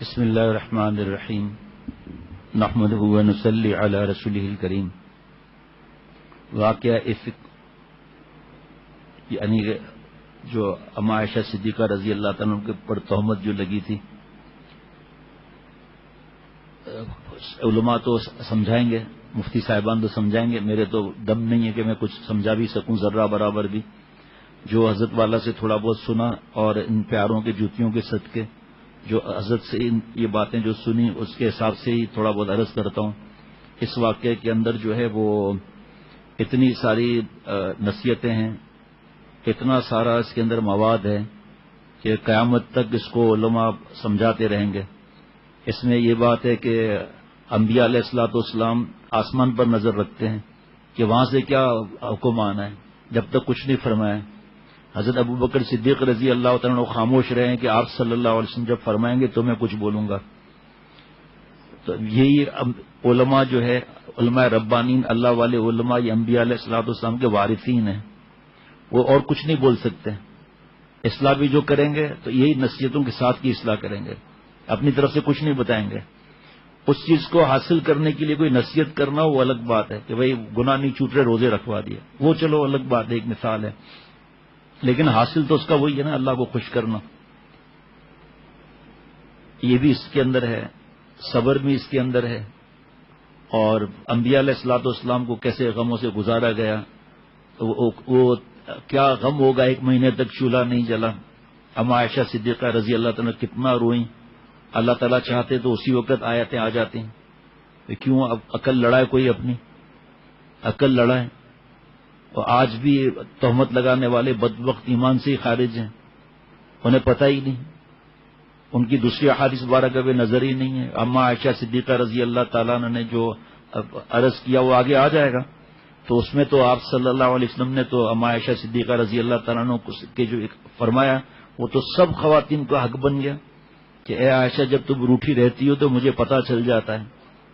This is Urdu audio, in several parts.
بسم اللہ الرحمن الرحیم نحمدہ و نصلی علی رسولہ الکریم. واقعہ افک یعنی جو اما عائشہ صدیقہ رضی اللہ تعالیٰ عنہ کے پر تہمت جو لگی تھی، علماء تو سمجھائیں گے، مفتی صاحبان تو سمجھائیں گے، میرے تو دم نہیں ہے کہ میں کچھ سمجھا بھی سکوں ذرہ برابر بھی. جو حضرت والا سے تھوڑا بہت سنا اور ان پیاروں کے جوتیوں کے صدقے جو حضرت سے یہ باتیں جو سنی اس کے حساب سے ہی تھوڑا بہت عرض کرتا ہوں. اس واقعے کے اندر جو ہے وہ اتنی ساری نصیحتیں ہیں، اتنا سارا اس کے اندر مواد ہے کہ قیامت تک اس کو علماء سمجھاتے رہیں گے. اس میں یہ بات ہے کہ انبیاء علیہ الصلوۃ والسلام آسمان پر نظر رکھتے ہیں کہ وہاں سے کیا حکم آنا ہے، جب تک کچھ نہیں فرمایا. حضرت ابو بکر صدیق رضی اللہ تعالیٰ عنہ خاموش رہے ہیں کہ آپ صلی اللہ علیہ وسلم جب فرمائیں گے تو میں کچھ بولوں گا. تو یہی علماء جو ہے، علماء ربانین اللہ والے علماء، یہ انبیاء علیہ الصلوۃ والسلام کے وارثین ہیں، وہ اور کچھ نہیں بول سکتے. اصلاح بھی جو کریں گے تو یہی نصیحتوں کے ساتھ کی اصلاح کریں گے، اپنی طرف سے کچھ نہیں بتائیں گے. اس چیز کو حاصل کرنے کے لیے کوئی نصیحت کرنا وہ الگ بات ہے کہ بھئی گناہ نہیں چھوٹ رہے روزے رکھوا دیے، وہ چلو الگ بات ہے، ایک مثال ہے. لیکن حاصل تو اس کا وہی ہے نا، اللہ کو خوش کرنا. یہ بھی اس کے اندر ہے، صبر بھی اس کے اندر ہے، اور انبیاء علیہ الصلوۃ والسلام کو کیسے غموں سے گزارا گیا. وہ کیا غم ہوگا، 1 مہینے تک چولہا نہیں جلا. اما عائشہ صدیقہ رضی اللہ تعالیٰ کتنا روئیں. اللہ تعالیٰ چاہتے تو اسی وقت آیتیں آ جاتی ہیں. کیوں اب عقل لڑائے کوئی، اپنی عقل لڑائے. اور آج بھی تہمت لگانے والے بدبخت ایمان سے ہی خارج ہیں، انہیں پتہ ہی نہیں، ان کی دوسری احادیث مبارکہ بھی نظر ہی نہیں ہے. اما عائشہ صدیقہ رضی اللہ تعالیٰ نے جو عرض کیا وہ آگے آ جائے گا. تو اس میں تو آپ صلی اللہ علیہ وسلم نے تو اما عائشہ صدیقہ رضی اللہ تعالیٰ عنہ کے جو فرمایا وہ تو سب خواتین کا حق بن گیا کہ اے عائشہ جب تم روٹھی رہتی ہو تو مجھے پتہ چل جاتا ہے.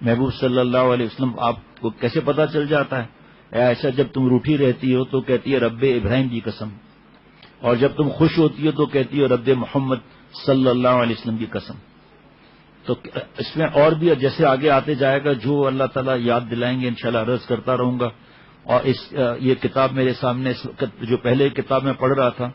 محبوب صلی اللہ علیہ وسلم آپ کو کیسے پتہ چل جاتا ہے؟ اے عائشہ جب تم روٹھی رہتی ہو تو کہتی ہے رب ابراہیم کی قسم، اور جب تم خوش ہوتی ہو تو کہتی ہو رب محمد صلی اللہ علیہ وسلم کی قسم. تو اس میں اور بھی جیسے آگے آتے جائے گا، جو اللہ تعالیٰ یاد دلائیں گے انشاءاللہ عرض کرتا رہوں گا. اور یہ کتاب میرے سامنے اس وقت جو پہلے کتاب میں پڑھ رہا تھا،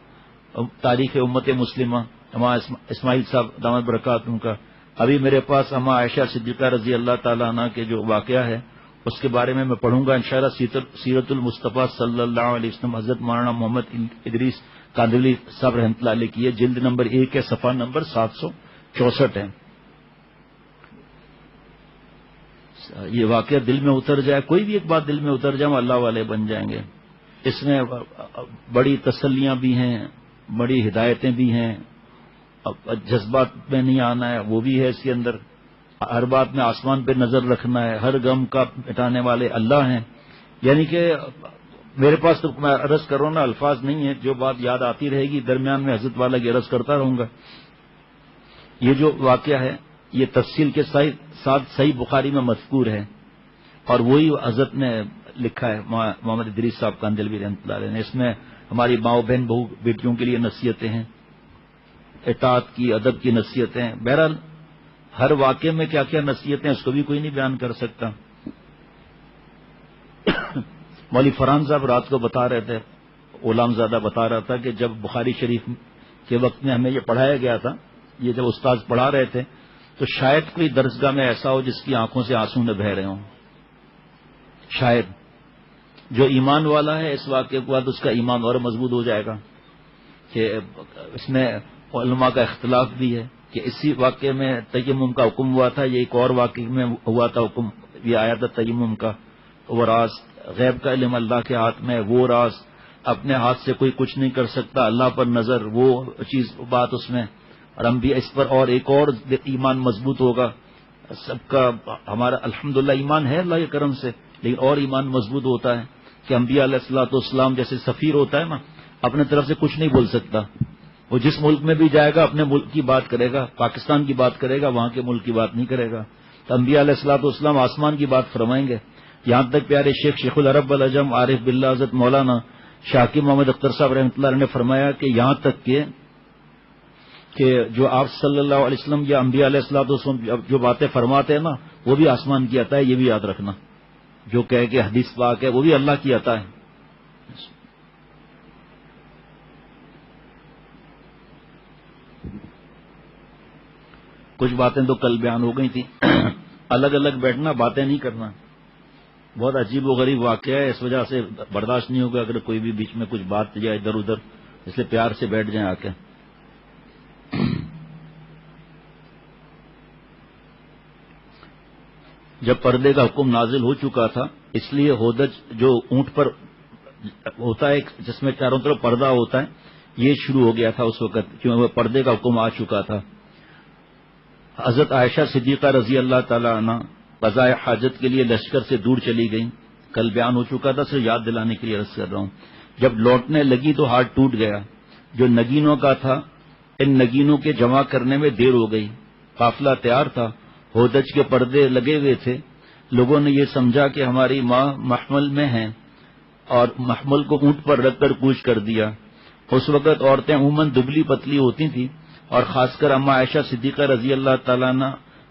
تاریخ امت مسلمہ اما اسماعیل صاحب دامت برکاتہ کا، ابھی میرے پاس اما عائشہ صدیقہ رضی اللہ تعالیٰ عنہ کے جو واقعہ ہے اس کے بارے میں پڑھوں گا انشاءاللہ. سیرت المصطفیٰ صلی اللہ علیہ وسلم حضرت مولانا محمد ادریس کاندھلی صاحب رحمۃ اللہ علیہ کی ہے، جلد نمبر 1 ہے، صفحہ نمبر 764 ہے. یہ واقعہ دل میں اتر جائے، کوئی بھی ایک بات دل میں اتر جائے اللہ والے بن جائیں گے. اس میں بڑی تسلیاں بھی ہیں، بڑی ہدایتیں بھی ہیں. جذبات میں نہیں آنا ہے وہ بھی ہے اس کے اندر. ہر بات میں آسمان پہ نظر رکھنا ہے، ہر غم کا مٹانے والے اللہ ہیں. یعنی کہ میرے پاس تو میں عرض کر رہا ہوں نا، الفاظ نہیں ہے، جو بات یاد آتی رہے گی درمیان میں حضرت والا کی عرض کرتا رہوں گا. یہ جو واقعہ ہے یہ تفصیل کے ساتھ صحیح بخاری میں مذکور ہے، اور وہی حضرت نے لکھا ہے محمد ادریس صاحب کاندھلوی رحمۃ اللہ علیہ نے. اس میں ہماری ماؤ بہن بہو بیٹیوں کے لیے نصیحتیں ہیں، اطاعت کی، ادب کی نصیحتیں ہیں. بہرحال ہر واقعے میں کیا کیا نصیحتیں اس کو بھی کوئی نہیں بیان کر سکتا. مولوی فرحان صاحب رات کو بتا رہے تھے، غلام زادہ بتا رہا تھا کہ جب بخاری شریف کے وقت میں ہمیں یہ پڑھایا گیا تھا، یہ جب استاد پڑھا رہے تھے تو شاید کوئی درسگاہ میں ایسا ہو جس کی آنکھوں سے آنسو نہ بہہ رہے ہوں. شاید جو ایمان والا ہے اس واقعے کے بعد اس کا ایمان اور مضبوط ہو جائے گا. کہ اس میں علماء کا اختلاف بھی ہے کہ اسی واقعے میں تیمم کا حکم ہوا تھا، یہ ایک اور واقعے میں ہوا تھا حکم، یہ آیا تھا تیمم کا. وہ راز غیب کا علم اللہ کے ہاتھ میں، وہ راز اپنے ہاتھ سے کوئی کچھ نہیں کر سکتا، اللہ پر نظر، وہ چیز بات اس میں. اور ہم بھی اس پر اور ایک اور ایمان مضبوط ہوگا سب کا. ہمارا الحمدللہ ایمان ہے اللہ کے کرم سے، لیکن اور ایمان مضبوط ہوتا ہے کہ انبیاء علیہ الصلوۃ والسلام جیسے سفیر ہوتا ہے نا، اپنے طرف سے کچھ نہیں بول سکتا. وہ جس ملک میں بھی جائے گا اپنے ملک کی بات کرے گا، پاکستان کی بات کرے گا، وہاں کے ملک کی بات نہیں کرے گا. تو انبیاء علیہ الصلوۃ والسلام آسمان کی بات فرمائیں گے. یہاں تک پیارے شیخ العرب والعجم عارف باللہ حضرت مولانا شاکر محمد اختر صاحب رحمۃ اللہ علیہ نے فرمایا کہ یہاں تک کہ کہ جو آپ صلی اللہ علیہ وسلم یا انبیاء علیہ الصلوۃ والسلام جو باتیں فرماتے ہیں نا وہ بھی آسمان کی عطا ہے، یہ بھی یاد رکھنا. جو کہے کہ حدیث پاک ہے وہ بھی اللہ کی عطا ہے. کچھ باتیں تو کل بیان ہو گئی تھیں. الگ الگ بیٹھنا، باتیں نہیں کرنا بہت عجیب و غریب واقعہ ہے. اس وجہ سے برداشت نہیں ہوگا اگر کوئی بھی بیچ میں کچھ بات جائے ادھر ادھر، اس لیے پیار سے بیٹھ جائیں آ کے. جب پردے کا حکم نازل ہو چکا تھا اس لیے ہودج جو اونٹ پر ہوتا ہے جس میں چاروں طرف پردہ ہوتا ہے یہ شروع ہو گیا تھا اس وقت، کیونکہ پردے کا حکم آ چکا تھا. حضرت عائشہ صدیقہ رضی اللہ تعالی عنہ قضاء حاجت کے لیے لشکر سے دور چلی گئیں. کل بیان ہو چکا تھا، صرف یاد دلانے کے لیے عرض کر رہا ہوں. جب لوٹنے لگی تو ہاتھ ٹوٹ گیا جو نگینوں کا تھا. ان نگینوں کے جمع کرنے میں دیر ہو گئی. قافلہ تیار تھا، ہودج کے پردے لگے ہوئے تھے. لوگوں نے یہ سمجھا کہ ہماری ماں محمل میں ہیں اور محمل کو اونٹ پر رکھ کر کوچ کر دیا. اس وقت عورتیں عموماً دبلی پتلی ہوتی تھیں اور خاص کر اما عائشہ صدیقہ رضی اللہ تعالیٰ عنہ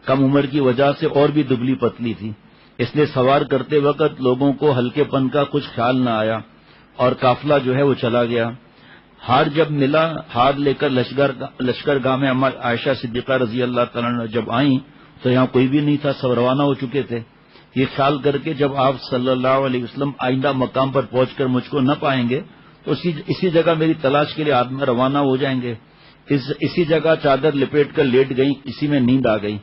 کم عمر کی وجہ سے اور بھی دبلی پتلی تھی. اس لیے سوار کرتے وقت لوگوں کو ہلکے پن کا کچھ خیال نہ آیا اور قافلہ جو ہے وہ چلا گیا. ہار جب ملا، ہار لے کر لشکر گاہ میں اما عائشہ صدیقہ رضی اللہ تعالیٰ عنہ جب آئیں تو یہاں کوئی بھی نہیں تھا، سب روانہ ہو چکے تھے. یہ خیال کر کے جب آپ صلی اللہ علیہ وسلم آئندہ مقام پر پہنچ کر مجھ کو نہ پائیں گے تو اسی جگہ میری تلاش کے لیے آدمی روانہ ہو جائیں گے. اسی جگہ چادر لپیٹ کر لیٹ گئیں، اسی میں نیند آ گئی.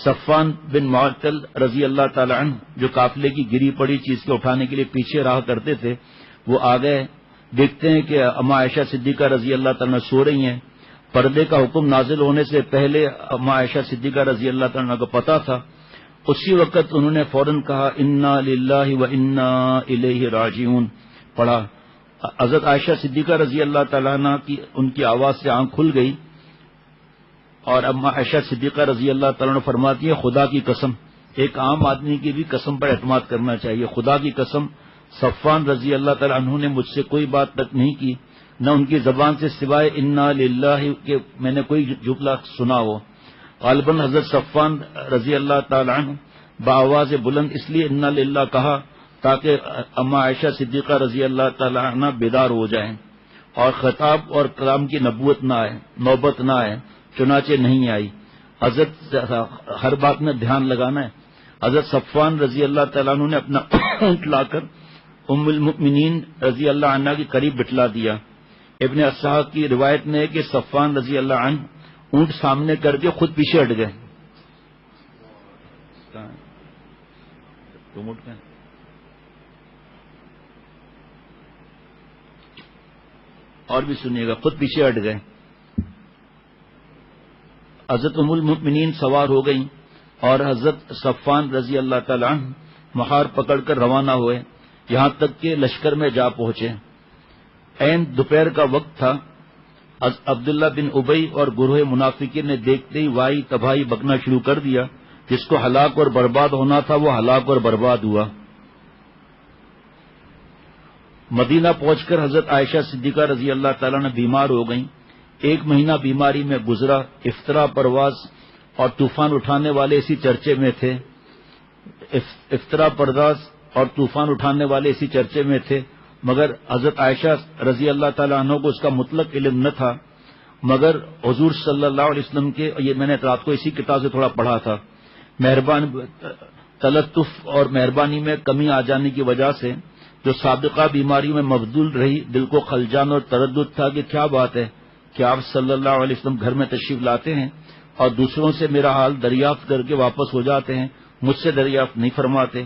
صفوان بن معطل رضی اللہ تعالی عنہ جو قافلے کی گری پڑی چیز کو اٹھانے کے لیے پیچھے رہا کرتے تھے وہ آ گئے. دیکھتے ہیں کہ اما عائشہ صدیقہ رضی اللہ تعالیٰ عنہ سو رہی ہیں. پردے کا حکم نازل ہونے سے پہلے اما عائشہ صدیقہ رضی اللہ تعالیٰ عنہ کو پتا تھا. اسی وقت انہوں نے فوراً کہا انا للہ و انا الیہ راجعون پڑھا. حضرت عائشہ صدیقہ رضی اللہ تعالیٰ عنہ کی ان کی آواز سے آنکھ کھل گئی اور اما عائشہ صدیقہ رضی اللہ تعالیٰ عنہ فرماتی ہے خدا کی قسم، ایک عام آدمی کی بھی قسم پر اعتماد کرنا چاہیے. خدا کی قسم صفوان رضی اللہ تعالیٰ عنہ نے مجھ سے کوئی بات تک نہیں کی، نہ ان کی زبان سے سوائے انا للہ کہ میں نے کوئی جملہ سنا ہو. غالباً حضرت صفوان رضی اللہ تعالیٰ عنہ بآواز بلند اس لیے انا للہ کہا تاکہ اما عائشہ صدیقہ رضی اللہ تعالیٰ عنہ بیدار ہو جائیں اور خطاب اور کلام کی نبوت نہ آئے، نوبت نہ آئے. چنانچہ نہیں آئی. حضرت ہر بات میں دھیان لگانا ہے. حضرت صفوان رضی اللہ تعالیٰ عنہ نے اپنا اونٹ لا کر ام المؤمنین رضی اللہ عنہ کے قریب بٹھلا دیا. ابن اسحاق کی روایت میں ہے کہ صفوان رضی اللہ عنہ اونٹ سامنے کر کے خود پیچھے ہٹ گئے. اور بھی سنیے گا، خود پیچھے ہٹ گئے. حضرت ام المؤمنین سوار ہو گئیں اور حضرت صفوان رضی اللہ تعالی عنہ مہار پکڑ کر روانہ ہوئے یہاں تک کہ لشکر میں جا پہنچے. عین دوپہر کا وقت تھا. عبداللہ بن ابی اور گروہ منافقین نے دیکھتے ہی وائی تباہی بکنا شروع کر دیا. جس کو ہلاک اور برباد ہونا تھا وہ ہلاک اور برباد ہوا. مدینہ پہنچ کر حضرت عائشہ صدیقہ رضی اللہ تعالیٰ نے بیمار ہو گئیں. 1 مہینہ بیماری میں گزرا. افطرا پرواز اور طوفان اٹھانے والے اسی چرچے میں تھے. افطرا پرداز اور طوفان اٹھانے والے اسی چرچے میں تھے، مگر حضرت عائشہ رضی اللہ تعالیٰ عنہ کو اس کا مطلق علم نہ تھا. مگر حضور صلی اللہ علیہ وسلم کے، یہ میں نے رات کو اسی کتاب سے تھوڑا پڑھا تھا، تلطف اور مہربانی میں کمی آ جانے کی وجہ سے جو سابقہ بیماری میں مبذول رہی، دل کو خلجان اور تردد تھا کہ کیا بات ہے کہ آپ صلی اللہ علیہ وسلم گھر میں تشریف لاتے ہیں اور دوسروں سے میرا حال دریافت کر کے واپس ہو جاتے ہیں، مجھ سے دریافت نہیں فرماتے.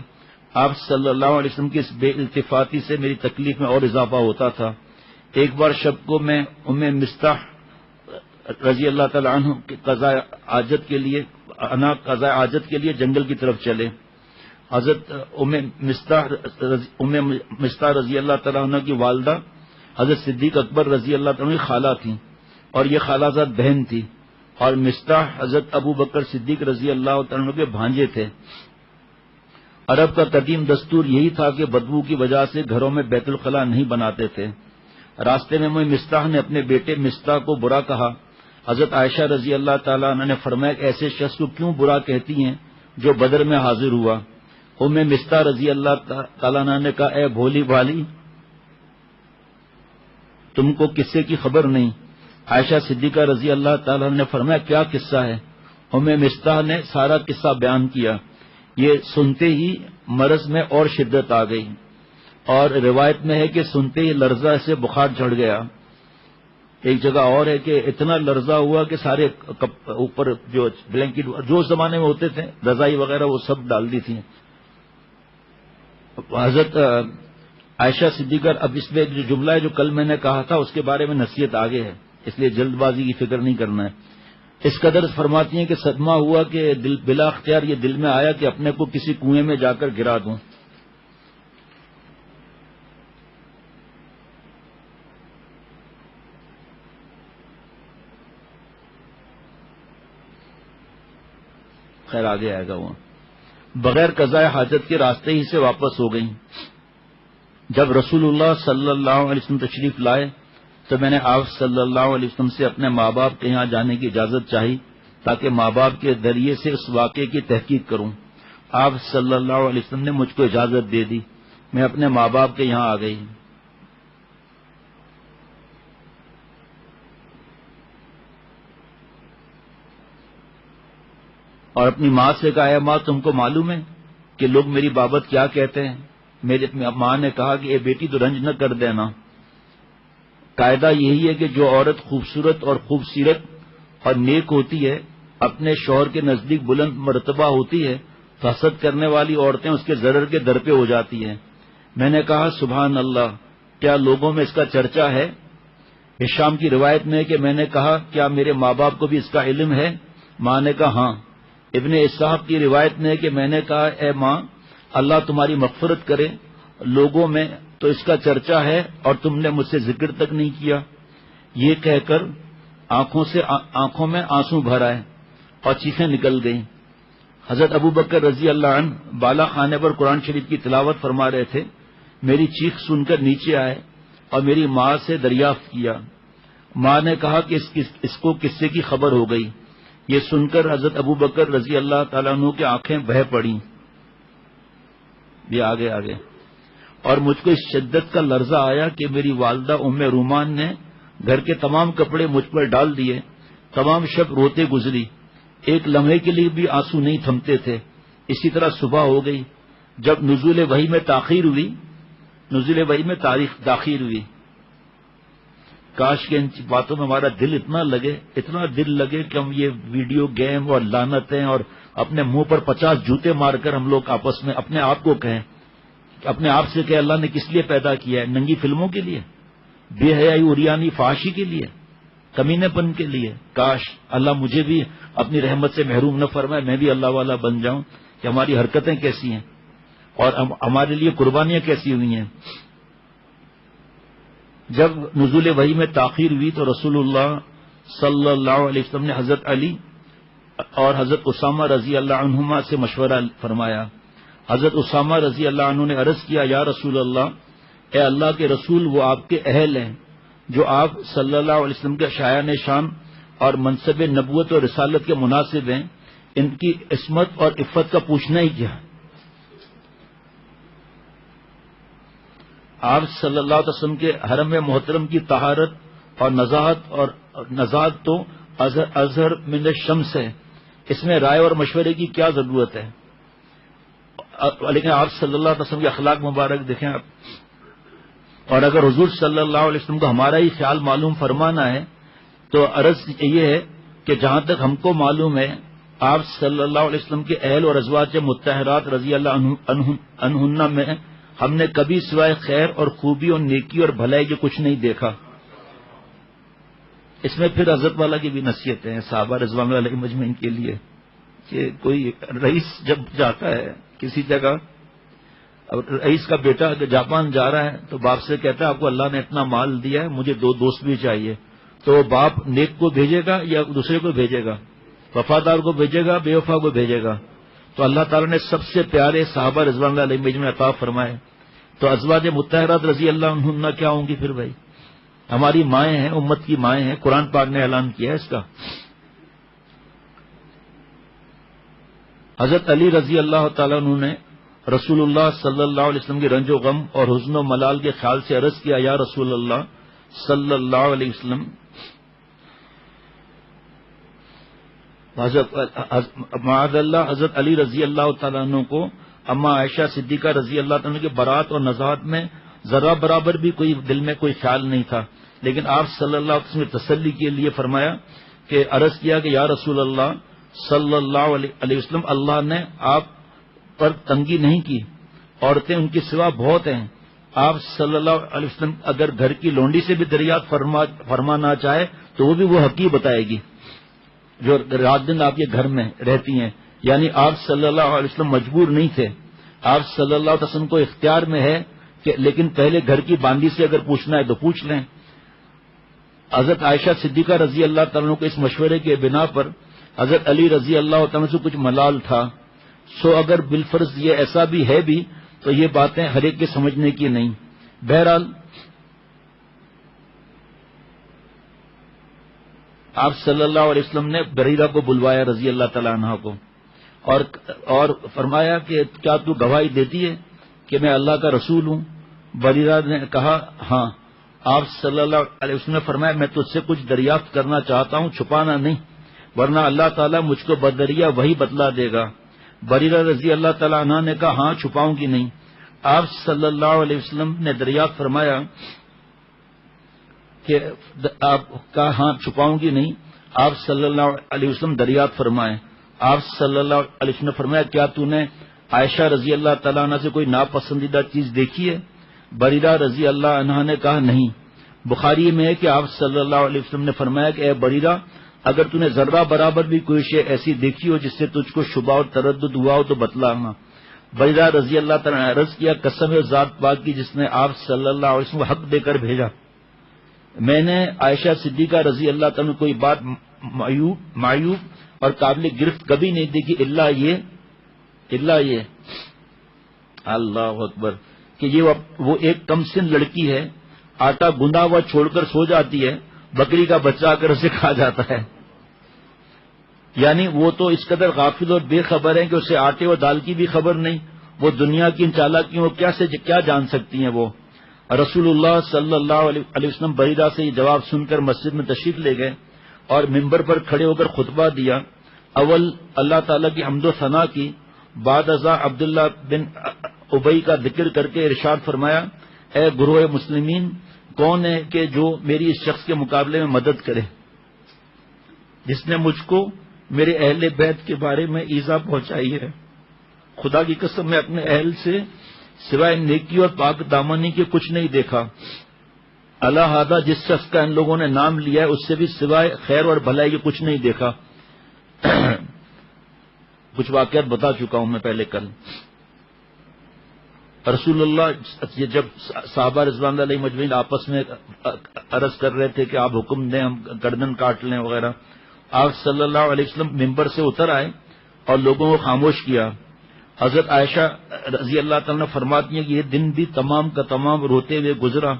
آپ صلی اللہ علیہ وسلم کی اس بے التفاتی سے میری تکلیف میں اور اضافہ ہوتا تھا. ایک بار شب کو میں ام مستح رضی اللہ تعالی عنہ کی قضاء حاجت کے لیے جنگل کی طرف چلے. حضرت ام مستح رضی اللہ تعالی عنہ کی والدہ حضرت صدیق اکبر رضی اللہ تعالی عنہ کی خالہ تھیں اور یہ خالہ زاد بہن تھی، اور مستح حضرت ابو بکر صدیق رضی اللہ تعالی عنہ کے بھانجے تھے. عرب کا قدیم دستور یہی تھا کہ بدبو کی وجہ سے گھروں میں بیت الخلاء نہیں بناتے تھے. راستے میں مستح نے اپنے بیٹے مستح کو برا کہا. حضرت عائشہ رضی اللہ تعالیٰ عنہ نے فرمایا کہ ایسے شخص کو کیوں برا کہتی ہیں جو بدر میں حاضر ہوا؟ ام مستح رضی اللہ تعالیٰ عنہ نے کہا اے بھولی بھالی، تم کو قصے کی خبر نہیں؟ عائشہ صدیقہ رضی اللہ تعالیٰ عنہ نے فرمایا کیا قصہ ہے؟ ام مستح نے سارا قصہ بیان کیا۔ یہ سنتے ہی مرض میں اور شدت آ گئی، اور روایت میں ہے کہ سنتے ہی لرزہ سے بخار چڑھ گیا۔ ایک جگہ اور ہے کہ اتنا لرزہ ہوا کہ سارے اوپر جو بلینکٹ جو زمانے میں ہوتے تھے رضائی وغیرہ وہ سب ڈال دی تھی۔ حضرت عائشہ صدیقہ، اب اس میں جو جملہ ہے جو کل میں نے کہا تھا اس کے بارے میں نصیحت آگے ہے، اس لیے جلد بازی کی فکر نہیں کرنا ہے۔ اس قدر فرماتی ہیں کہ صدمہ ہوا کہ بلا اختیار یہ دل میں آیا کہ اپنے کو کسی کنویں میں جا کر گرا دوں۔ خیر آگے آئے گا وہ۔ بغیر قضاء حاجت کے راستے ہی سے واپس ہو گئیں۔ جب رسول اللہ صلی اللہ علیہ وسلم تشریف لائے تو میں نے آپ صلی اللہ علیہ وسلم سے اپنے ماں باپ کے یہاں جانے کی اجازت چاہی تاکہ ماں باپ کے ذریعے سے اس واقعے کی تحقیق کروں۔ آپ صلی اللہ علیہ وسلم نے مجھ کو اجازت دے دی، میں اپنے ماں باپ کے یہاں آ گئی۔ اور اپنی ماں سے کہا اے ماں تم کو معلوم ہے کہ لوگ میری بابت کیا کہتے ہیں؟ میری ماں نے کہا کہ اے بیٹی تو رنج نہ کر دینا، قاعدہ یہی ہے کہ جو عورت خوبصورت اور خوبصیرت اور نیک ہوتی ہے، اپنے شوہر کے نزدیک بلند مرتبہ ہوتی ہے، تو حسد کرنے والی عورتیں اس کے ضرر کے در پہ ہو جاتی ہیں۔ میں نے کہا سبحان اللہ، کیا لوگوں میں اس کا چرچا ہے؟ ہشام کی روایت میں ہے کہ میں نے کہا کیا میرے ماں باپ کو بھی اس کا علم ہے؟ ماں نے کہا ہاں۔ ابن اسحاق کی روایت میں ہے کہ میں نے کہا اے ماں اللہ تمہاری مغفرت کرے، لوگوں میں تو اس کا چرچا ہے اور تم نے مجھ سے ذکر تک نہیں کیا۔ یہ کہہ کر آنکھوں میں آنسو بھر آئے اور چیخیں نکل گئیں۔ حضرت ابو بکر رضی اللہ عنہ بالا خانے پر قرآن شریف کی تلاوت فرما رہے تھے، میری چیخ سن کر نیچے آئے اور میری ماں سے دریافت کیا۔ ماں نے کہا کہ اس کو قصے کی خبر ہو گئی۔ یہ سن کر حضرت ابو بکر رضی اللہ تعالیٰ عنہ کی آنکھیں بہہ پڑیں۔ یہ آگے اور مجھ کو اس شدت کا لرزہ آیا کہ میری والدہ ام رومان نے گھر کے تمام کپڑے مجھ پر ڈال دیے۔ تمام شب روتے گزری، ایک لمحے کے لیے بھی آنسو نہیں تھمتے تھے۔ اسی طرح صبح ہو گئی۔ جب نزول وحی میں تاخیر ہوئی، کاش کہ ان باتوں میں ہمارا دل اتنا لگے کہ ہم یہ ویڈیو گیم اور لعنتیں اور اپنے منہ پر 50 جوتے مار کر ہم لوگ آپس میں اپنے آپ کو کہیں، اپنے آپ سے کہ اللہ نے کس لیے پیدا کیا ہے؟ ننگی فلموں کے لیے، بے حیائی اوریانی فحاشی کے لیے، کمینے پن کے لیے؟ کاش اللہ مجھے بھی اپنی رحمت سے محروم نہ فرمائے، میں بھی اللہ والا بن جاؤں کہ ہماری حرکتیں کیسی ہیں اور ہمارے لیے قربانیاں کیسی ہوئی ہیں۔ جب نزول وحی میں تاخیر ہوئی تو رسول اللہ صلی اللہ علیہ وسلم نے حضرت علی اور حضرت اسامہ رضی اللہ عنہما سے مشورہ فرمایا۔ حضرت اسامہ رضی اللہ عنہ نے عرض کیا یا رسول اللہ، اے اللہ کے رسول، وہ آپ کے اہل ہیں جو آپ صلی اللہ علیہ وسلم کے شایان شان اور منصب نبوت اور رسالت کے مناسب ہیں، ان کی عصمت اور عفت کا پوچھنا ہی کیا؟ آپ صلی اللہ علیہ وسلم کے حرم محترم کی طہارت اور نزاہت تو ازہر من الشمس ہے، اس میں رائے اور مشورے کی کیا ضرورت ہے؟ لیکن آپ صلی اللہ علیہ وسلم کے اخلاق مبارک دیکھیں آپ۔ اور اگر حضور صلی اللہ علیہ وسلم کو ہمارا ہی خیال معلوم فرمانا ہے تو عرض یہ ہے کہ جہاں تک ہم کو معلوم ہے آپ صلی اللہ علیہ وسلم کے اہل اور ازواج مطہرات رضی اللہ عنہن میں ہم نے کبھی سوائے خیر اور خوبی اور نیکی اور بھلائی کے کچھ نہیں دیکھا۔ اس میں پھر حضرت والا کی بھی نصیحتیں ہیں صحابہ رضوان اللہ علیہ مجمعین کے لیے کہ کوئی رئیس جب جاتا ہے کسی جگہ، اب رئیس کا بیٹا جاپان جا رہا ہے تو باپ سے کہتا ہے آپ کو اللہ نے اتنا مال دیا ہے، مجھے 2 دوست بھی چاہیے، تو وہ باپ نیک کو بھیجے گا یا دوسرے کو بھیجے گا؟ وفادار کو بھیجے گا، بے وفا کو بھیجے گا؟ تو اللہ تعالیٰ نے سب سے پیارے صحابہ رضوان اللہ علیہ مجمعین عطا فرمائے، تو ازواج مطہرات رضی اللہ عنہن کیا ہوں گی پھر بھائی؟ ہماری مائیں ہیں، امت کی مائیں ہیں، قرآن پاک نے اعلان کیا ہے اس کا۔ حضرت علی رضی اللہ تعالیٰ عنہ نے رسول اللہ صلی اللہ علیہ وسلم کے رنج و غم اور حزن و ملال کے خیال سے عرض کیا، یا رسول اللہ صلی اللہ علیہ وسلم، معاذ اللہ حضرت علی رضی اللہ تعالیٰ عنہ کو اما عائشہ صدیقہ رضی اللہ تعالیٰ عنہ کے برات اور نزاعت میں ذرہ برابر بھی کوئی دل میں کوئی خیال نہیں تھا، لیکن آپ صلی اللہ علیہ وسلم نے تسلی کے لیے فرمایا کہ عرض کیا کہ یا رسول اللہ صلی اللہ علیہ وسلم، اللہ نے آپ پر تنگی نہیں کی، عورتیں ان کے سوا بہت ہیں، آپ صلی اللہ علیہ وسلم اگر گھر کی لونڈی سے بھی دریافت فرما نہ چاہے تو وہ بھی وہ حقیق بتائے گی جو رات دن آپ کے گھر میں رہتی ہیں، یعنی آپ صلی اللہ علیہ وسلم مجبور نہیں تھے، آپ صلی اللہ علیہ وسلم کو اختیار میں ہے کہ لیکن پہلے گھر کی باندی سے اگر پوچھنا ہے تو پوچھ لیں۔ حضرت عائشہ صدیقہ رضی اللہ تعالیٰ کو اس مشورے کے بنا پر حضرت علی رضی اللہ تعالیٰ سے کچھ ملال تھا، سو اگر بالفرض یہ ایسا بھی ہے بھی تو یہ باتیں ہر ایک کے سمجھنے کی نہیں۔ بہرحال آپ صلی اللہ علیہ وسلم نے بریرہ کو بلوایا رضی اللہ تعالیٰ عنہ کو اور فرمایا کہ کیا تو گواہی دیتی ہے کہ میں اللہ کا رسول ہوں؟ بریرہ نے کہا ہاں۔ آپ صلی اللہ علیہ وسلم نے فرمایا میں تجھ سے کچھ دریافت کرنا چاہتا ہوں، چھپانا نہیں، ورنہ اللہ تعالیٰ مجھ کو بدریہ وہی بدلا دے گا۔ بریرہ رضی اللہ تعالیٰ عنہ نے کہا ہاں چھپاؤں گی نہیں۔ آپ صلی اللہ علیہ وسلم نے دریافت فرمایا کہ آپ کا ہاں چھپاؤں گی نہیں۔ آپ صلی اللہ علیہ وسلم دریافت فرمائے۔ آپ صلی اللہ علیہ وسلم نے فرمایا کیا تو نے عائشہ رضی اللہ تعالیٰ عنہ سے کوئی ناپسندیدہ چیز دیکھی ہے؟ بریرہ رضی اللہ عنہ نے کہا نہیں۔ بخاری میں ہے کہ آپ صلی اللہ علیہ وسلم نے فرمایا کہ اے بریرہ، اگر تو نے ذرہ برابر بھی کوئی شے ایسی دیکھی ہو جس سے تجھ کو شبہ اور تردد ہوا ہو تو بتلانا۔ بریرہ رضی اللہ تعالیٰ نے عرض کیا قسم ہے ذات پاک کی جس نے آپ صلی اللہ علیہ وسلم کو حق دے کر بھیجا، میں نے عائشہ صدیقہ رضی اللہ تعالیٰ کوئی بات معیوب اور قابل گرفت کبھی نہیں دیکھی اللہ یہ اللہ اکبر کہ یہ وہ ایک کم سن لڑکی ہے، آٹا گندا ہوا چھوڑ کر سو جاتی ہے، بکری کا بچہ آ کر اسے کھا جاتا ہے، یعنی وہ تو اس قدر غافل اور بے خبر ہے کہ اسے آٹے اور دال کی بھی خبر نہیں، وہ دنیا کی ان چالاکیوں کیا جان سکتی ہیں۔ وہ رسول اللہ صلی اللہ علیہ وسلم بریرہ سے یہ جواب سن کر مسجد میں تشریف لے گئے اور ممبر پر کھڑے ہو کر خطبہ دیا۔ اول اللہ تعالیٰ کی حمد و ثنا کی، بعد ازاں عبداللہ بن ابئی کا ذکر کر کے ارشاد فرمایا اے گروہ مسلمین، کون ہے کہ جو میری اس شخص کے مقابلے میں مدد کرے جس نے مجھ کو میرے اہل بیت کے بارے میں ایذا پہنچائی ہے؟ خدا کی قسم میں اپنے اہل سے سوائے نیکی اور پاک دامنی کے کچھ نہیں دیکھا، الہذا جس شخص کا ان لوگوں نے نام لیا ہے اس سے بھی سوائے خیر اور بھلائی کے کچھ نہیں دیکھا۔ کچھ واقعات بتا چکا ہوں میں پہلے کل۔ رسول اللہ جب صحابہ رضوان اللہ علیہ مجمعین آپس میں عرض کر رہے تھے کہ آپ حکم دیں ہم گردن کاٹ لیں وغیرہ، آپ صلی اللہ علیہ وسلم ممبر سے اتر آئے اور لوگوں کو خاموش کیا۔ حضرت عائشہ رضی اللہ تعالیٰ نے فرماتی ہیں کہ یہ دن بھی تمام کا تمام روتے ہوئے گزرا،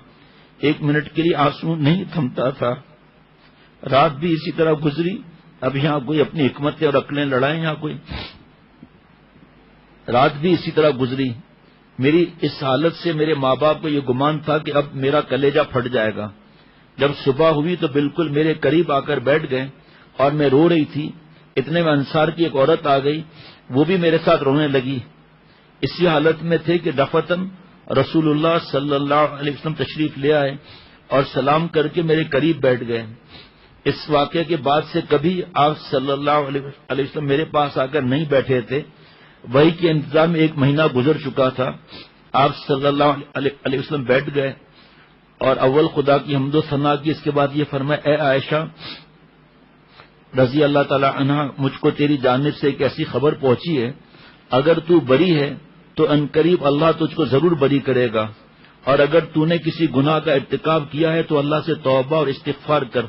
ایک منٹ کے لیے آنسو نہیں تھمتا تھا، رات بھی اسی طرح گزری۔ اب یہاں کوئی اپنی حکمتیں اور عقلیں لڑائیں، یہاں کوئی رات بھی اسی طرح گزری۔ میری اس حالت سے میرے ماں باپ کو یہ گمان تھا کہ اب میرا کلیجہ پھٹ جائے گا۔ جب صبح ہوئی تو بالکل میرے قریب آ کر بیٹھ گئے اور میں رو رہی تھی، اتنے میں انصار کی ایک عورت آ گئی، وہ بھی میرے ساتھ رونے لگی۔ اسی حالت میں تھے کہ دفتن رسول اللہ صلی اللہ علیہ وسلم تشریف لے آئے اور سلام کر کے میرے قریب بیٹھ گئے۔ اس واقعے کے بعد سے کبھی آپ صلی اللہ علیہ وسلم میرے پاس آ کر نہیں بیٹھے تھے۔ وحی کے انتظام میں 1 مہینہ گزر چکا تھا۔ آپ صلی اللہ علیہ وسلم بیٹھ گئے اور اول خدا کی حمد و ثنا کی، اس کے بعد یہ فرمایا اے عائشہ رضی اللہ تعالی عنہ، مجھ کو تیری جانب سے ایک ایسی خبر پہنچی ہے، اگر تو بری ہے تو عنقریب اللہ تجھ کو ضرور بری کرے گا، اور اگر تو نے کسی گناہ کا ارتکاب کیا ہے تو اللہ سے توبہ اور استغفار کر،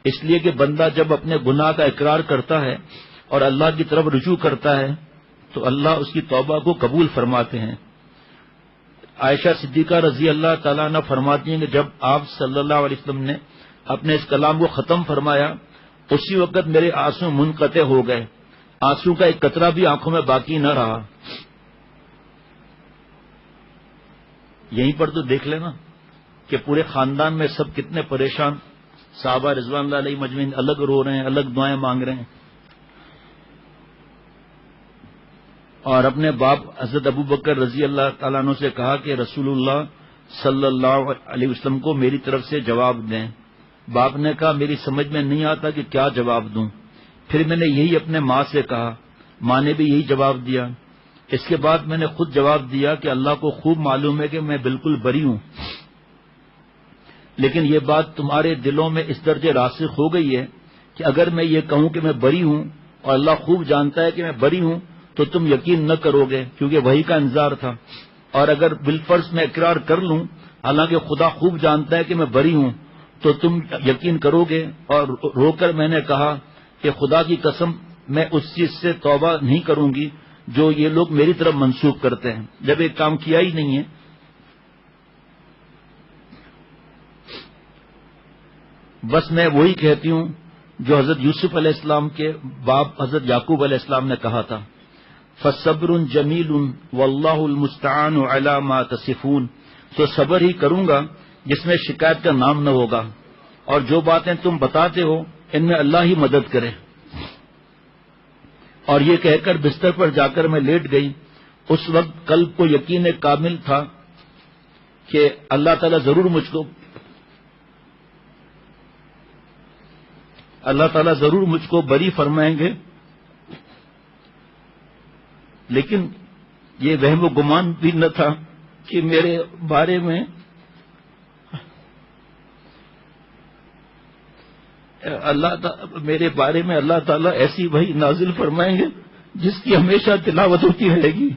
اس لیے کہ بندہ جب اپنے گناہ کا اقرار کرتا ہے اور اللہ کی طرف رجوع کرتا ہے تو اللہ اس کی توبہ کو قبول فرماتے ہیں۔ عائشہ صدیقہ رضی اللہ تعالیٰ عنہ فرماتی ہیں کہ جب آپ صلی اللہ علیہ وسلم نے اپنے اس کلام کو ختم فرمایا اسی وقت میرے آنسو منقطع ہو گئے، آنسو کا ایک قطرہ بھی آنکھوں میں باقی نہ رہا۔ یہیں پر تو دیکھ لینا کہ پورے خاندان میں سب کتنے پریشان، صحابہ رضوان اللہ علیہ مجمعین الگ رو رہے ہیں، الگ دعائیں مانگ رہے ہیں، اور اپنے باپ حضرت ابو بکر رضی اللہ تعالیٰ عنہ سے کہا کہ رسول اللہ صلی اللہ علیہ وسلم کو میری طرف سے جواب دیں۔ باپ نے کہا میری سمجھ میں نہیں آتا کہ کیا جواب دوں۔ پھر میں نے یہی اپنے ماں سے کہا، ماں نے بھی یہی جواب دیا۔ اس کے بعد میں نے خود جواب دیا کہ اللہ کو خوب معلوم ہے کہ میں بالکل بری ہوں، لیکن یہ بات تمہارے دلوں میں اس درجے راسخ ہو گئی ہے کہ اگر میں یہ کہوں کہ میں بری ہوں اور اللہ خوب جانتا ہے کہ میں بری ہوں تو تم یقین نہ کرو گے، کیونکہ وہی کا انتظار تھا۔ اور اگر بالفرض میں اقرار کر لوں حالانکہ خدا خوب جانتا ہے کہ میں بری ہوں تو تم یقین کرو گے۔ اور رو کر میں نے کہا کہ خدا کی قسم میں اس چیز سے توبہ نہیں کروں گی جو یہ لوگ میری طرف منسوخ کرتے ہیں، جب ایک کام کیا ہی نہیں ہے۔ بس میں وہی کہتی ہوں جو حضرت یوسف علیہ السلام کے باپ حضرت یعقوب علیہ السلام نے کہا تھا، فصبر جمیل واللہ المستعان علی ما تصفون، تو صبر ہی کروں گا جس میں شکایت کا نام نہ ہوگا، اور جو باتیں تم بتاتے ہو ان میں اللہ ہی مدد کرے۔ اور یہ کہہ کر بستر پر جا کر میں لیٹ گئی۔ اس وقت قلب کو یقین کامل تھا کہ اللہ تعالیٰ ضرور مجھ کو بری فرمائیں گے، لیکن یہ وہم و گمان بھی نہ تھا کہ میرے بارے میں اللہ تعالیٰ ایسی وحی نازل فرمائیں گے جس کی ہمیشہ تلاوت ہوتی رہے گی۔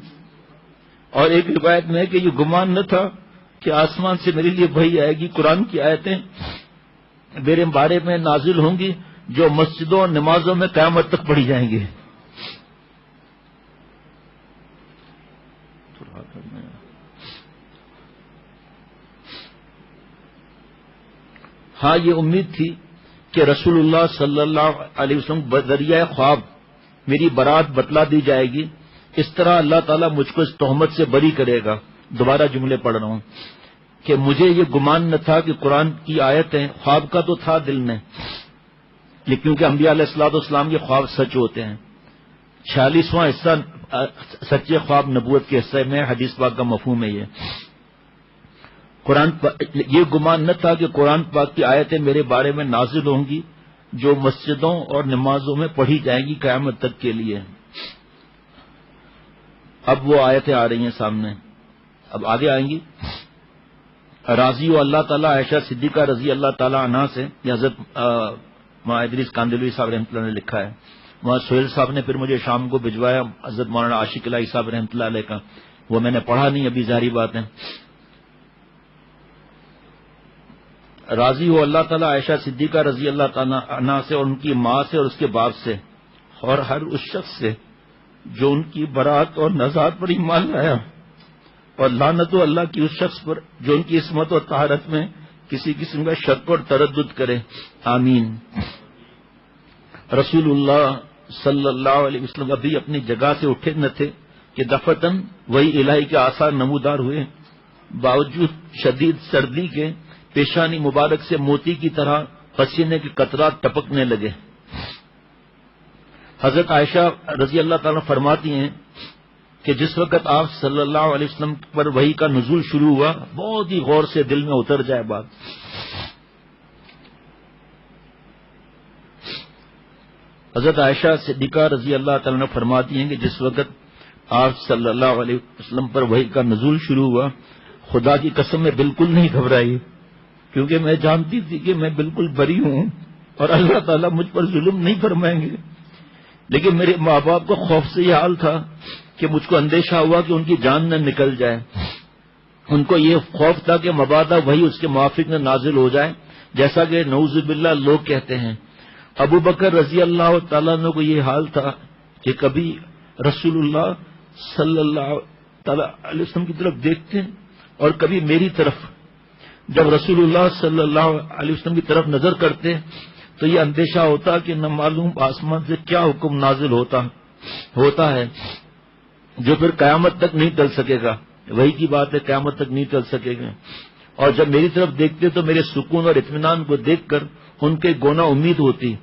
اور ایک روایت میں کہ یہ گمان نہ تھا کہ آسمان سے میرے لیے وحی آئے گی، قرآن کی آیتیں میرے بارے میں نازل ہوں گی جو مسجدوں اور نمازوں میں قیامت تک پڑھی جائیں گی۔ ہاں یہ امید تھی کہ رسول اللہ صلی اللہ علیہ وسلم بذریعہ خواب میری برات بتلا دی جائے گی، اس طرح اللہ تعالیٰ مجھ کو اس تہمت سے بری کرے گا۔ دوبارہ جملے پڑھ رہا ہوں کہ مجھے یہ گمان نہ تھا کہ قرآن کی آیتیں، خواب کا تو تھا دل میں، لیکن کیونکہ انبیاء علیہ الصلوۃ والسلام کے خواب سچ ہوتے ہیں۔ 46واں حصہ سچے خواب نبوت کے حصے میں حدیث پاک کا مفہوم ہے۔ یہ گمان نہ تھا کہ قرآن پاک کی آیتیں میرے بارے میں نازل ہوں گی جو مسجدوں اور نمازوں میں پڑھی جائیں گی قیامت تک کے لیے۔ اب وہ آیتیں آ رہی ہیں سامنے، اب آگے آئیں گی۔ راضی و اللہ تعالیٰ عائشہ صدیقہ رضی اللہ تعالیٰ عنہ سے، یہ حضرت مولانا ادریس کاندلوی صاحب رحمۃ اللہ نے لکھا ہے۔ وہاں سہیل صاحب نے پھر مجھے شام کو بھجوایا حضرت مولانا عاشق الہی صاحب رحمۃ اللہ علیہ کا، وہ میں نے پڑھا نہیں ابھی، ظاہری بات ہے۔ راضی ہو اللہ تعالیٰ عائشہ صدیقہ رضی اللہ تعالیٰ عنہ سے اور ان کی ماں سے اور اس کے باپ سے اور ہر اس شخص سے جو ان کی برات اور نزاعت پر ایمان لایا، اور لعنت و اللہ کی اس شخص پر جو ان کی عصمت اور طہارت میں کسی قسم کا شک اور تردد کرے، آمین۔ رسول اللہ صلی اللہ علیہ وسلم ابھی اپنی جگہ سے اٹھے نہ تھے کہ دفتن وہی الہی کے آثار نمودار ہوئے، باوجود شدید سردی کے پیشانی مبارک سے موتی کی طرح پسینے کے قطرات ٹپکنے لگے۔ حضرت عائشہ رضی اللہ تعالیٰ فرماتی ہیں کہ جس وقت آپ صلی اللہ علیہ وسلم پر وحی کا نزول شروع ہوا، بہت ہی غور سے دل میں اتر جائے بات۔ حضرت عائشہ صدیقہ رضی اللہ تعالیٰ نے فرماتی ہیں کہ جس وقت آپ صلی اللہ علیہ وسلم پر وحی کا نزول شروع ہوا، خدا کی قسم میں بالکل نہیں گھبرائی، کیونکہ میں جانتی تھی کہ میں بالکل بری ہوں اور اللہ تعالیٰ مجھ پر ظلم نہیں فرمائیں گے۔ لیکن میرے ماں باپ کو خوف سے یہ حال تھا کہ مجھ کو اندیشہ ہوا کہ ان کی جان نہ نکل جائے۔ ان کو یہ خوف تھا کہ مبادا وہی اس کے موافق نہ نازل ہو جائے، جیسا کہ نعوذ باللہ لوگ کہتے ہیں۔ ابو بکر رضی اللہ تعالیٰ عنہ کو یہ حال تھا کہ کبھی رسول اللہ صلی اللہ تعالیٰ علیہ وسلم کی طرف دیکھتے اور کبھی میری طرف. جب رسول اللہ صلی اللہ علیہ وسلم کی طرف نظر کرتے تو یہ اندیشہ ہوتا کہ نہ معلوم آسمان سے کیا حکم نازل ہوتا ہے جو پھر قیامت تک نہیں ٹل سکے گا. وہی کی بات ہے، قیامت تک نہیں ٹل سکے گا. اور جب میری طرف دیکھتے تو میرے سکون اور اطمینان کو دیکھ کر ان کے گونا امید ہوتی.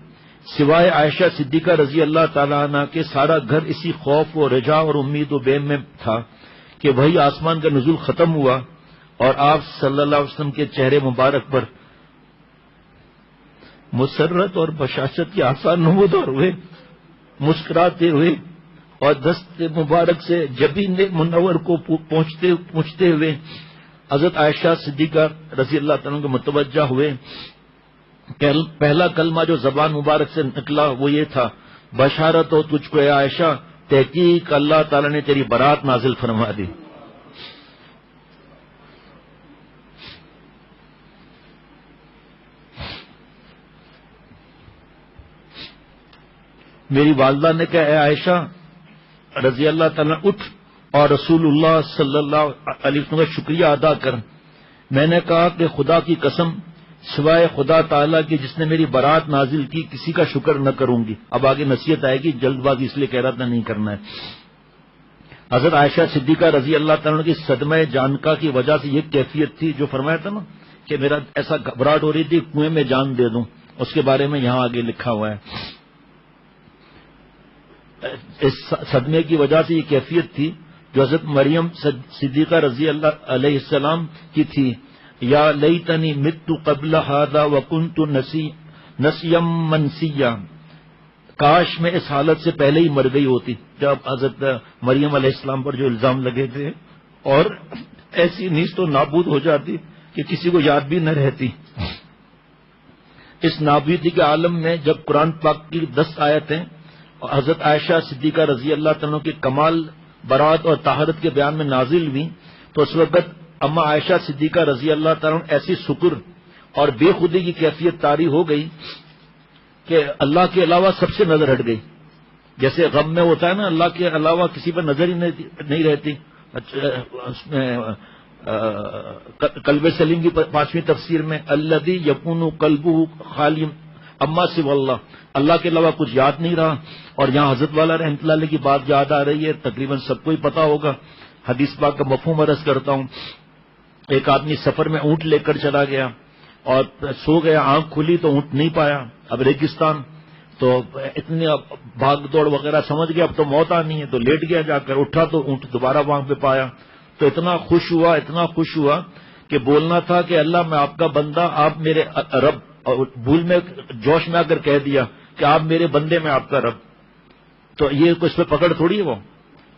سوائے عائشہ صدیقہ رضی اللہ تعالیٰ عنہ کے سارا گھر اسی خوف و رجا اور امید و بیم میں تھا کہ وہی آسمان کا نزول ختم ہوا اور آپ صلی اللہ علیہ وسلم کے چہرے مبارک پر مسرت اور بشاشت کے آثار نمودار ہوئے. مسکراتے ہوئے اور دست مبارک سے جبین منور کو پہنچتے ہوئے حضرت عائشہ صدیقہ رضی اللہ تعالیٰ کو متوجہ ہوئے. پہلا کلمہ جو زبان مبارک سے نکلا وہ یہ تھا، بشارت ہو تجھ کو اے عائشہ، تحقیق اللہ تعالیٰ نے تیری برات نازل فرما دی. میری والدہ نے کہا، اے عائشہ رضی اللہ تعالیٰ اٹھ اور رسول اللہ صلی اللہ علیہ وسلم کا شکریہ ادا کر. میں نے کہا کہ خدا کی قسم، سوائے خدا تعالیٰ کی جس نے میری برات نازل کی کسی کا شکر نہ کروں گی. اب آگے نصیحت آئے گی، جلد بازی اس لیے کہہ رہا تھا نہیں کرنا ہے. حضرت عائشہ صدیقہ رضی اللہ تعالیٰ کی صدمہ جانکا کی وجہ سے یہ کیفیت تھی جو فرمایا تھا نا کہ میرا ایسا گھبراہٹ ہو رہی تھی کنویں میں جان دے دوں، اس کے بارے میں یہاں آگے لکھا ہوا ہے. اس صدمے کی وجہ سے یہ کیفیت تھی جو حضرت مریم صدیقہ رضی اللہ علیہ السلام کی تھی. یا لیتنی مت قبل ھذا وکنت نسیا منسیا، کاش میں اس حالت سے پہلے ہی مر گئی ہوتی. جب حضرت مریم علیہ السلام پر جو الزام لگے تھے اور ایسی نیست و نابود ہو جاتی کہ کسی کو یاد بھی نہ رہتی. اس نابودی کے عالم میں جب قرآن پاک کی 10 آیتیں حضرت عائشہ صدیقہ رضی اللہ تعالیٰ کے کمال برات اور طہارت کے بیان میں نازل ہوئی تو اس وقت اما عائشہ صدیقہ رضی اللہ تعالیٰ ایسی شکر اور بے خودی کی کیفیت طاری ہو گئی کہ اللہ کے علاوہ سب سے نظر ہٹ گئی. جیسے غم میں ہوتا ہے نا، اللہ کے علاوہ کسی پر نظر ہی نہیں رہتی. قلب سلیم کی 5ویں تفسیر میں الذی یکون قلبہ خالی اما سوى اللہ کے علاوہ کچھ یاد نہیں رہا. اور یہاں حضرت والا رحمۃ اللہ علیہ کی بات یاد آ رہی ہے، تقریباً سب کو ہی پتا ہوگا. حدیث پاک کا مفہوم عرض کرتا ہوں. ایک آدمی سفر میں اونٹ لے کر چلا گیا اور سو گیا، آنکھ کھلی تو اونٹ نہیں پایا. اب ریگستان تو اتنی بھاگ دوڑ وغیرہ سمجھ گیا اب تو موت آنی ہے، تو لیٹ گیا. جا کر اٹھا تو اونٹ دوبارہ وہاں پہ پایا تو اتنا خوش ہوا کہ بولنا تھا کہ اللہ میں آپ کا بندہ، آپ میرے رب، اور بھول میں جوش میں آ کر کہہ دیا کہ آپ میرے بندے میں آپ کا رب. تو یہ اس پہ پکڑ تھوڑی ہے وہ.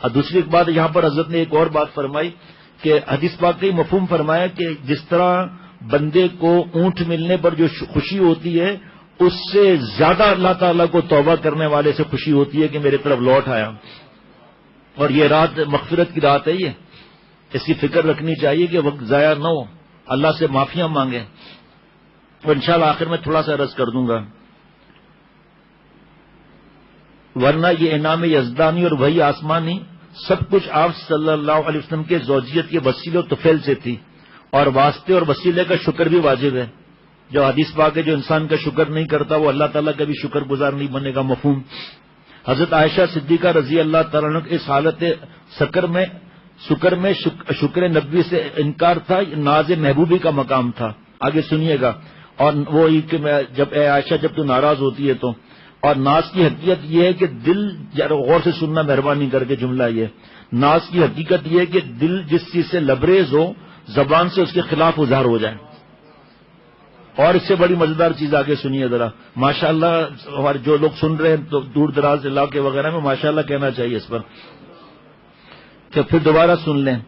اور دوسری بات یہاں پر حضرت نے ایک اور بات فرمائی کہ حدیث پاک کا مفہوم فرمایا کہ جس طرح بندے کو اونٹ ملنے پر جو خوشی ہوتی ہے اس سے زیادہ اللہ تعالیٰ کو توبہ کرنے والے سے خوشی ہوتی ہے کہ میرے طرف لوٹ آیا. اور یہ رات مغفرت کی رات ہے، یہ اس کی فکر رکھنی چاہیے کہ وقت ضائع نہ ہو، اللہ سے معافیاں مانگیں. اور انشاءاللہ آخر میں تھوڑا سا عرض کر دوں گا، ورنہ یہ انعام یزدانی اور وہی آسمانی سب کچھ آپ صلی اللہ علیہ وسلم کے زوجیت کے وسیلے و طفیل سے تھی. اور واسطے اور وسیلے کا شکر بھی واجب ہے. جو حدیث پاک ہے جو انسان کا شکر نہیں کرتا وہ اللہ تعالیٰ کا بھی شکر گزار نہیں بنے گا. مفہوم حضرت عائشہ صدیقہ رضی اللہ تعالیٰ عنہ اس حالت شکر میں شکر نبوی سے انکار تھا، ناز محبوبی کا مقام تھا. آگے سنیے گا. اور وہ کہ جب اے عائشہ جب تو ناراض ہوتی ہے تو، اور ناز کی حقیقت یہ ہے کہ دل، غور سے سننا مہربانی کر کے جملہ یہ، ناز کی حقیقت یہ ہے کہ دل جس چیز سے لبریز ہو زبان سے اس کے خلاف اظہار ہو جائے. اور اس سے بڑی مزیدار چیز آگے سنیے ذرا. ماشاءاللہ ہمارے جو لوگ سن رہے ہیں تو دور دراز علاقے وغیرہ میں ماشاءاللہ کہنا چاہیے اس پر، کہ پھر دوبارہ سن لیں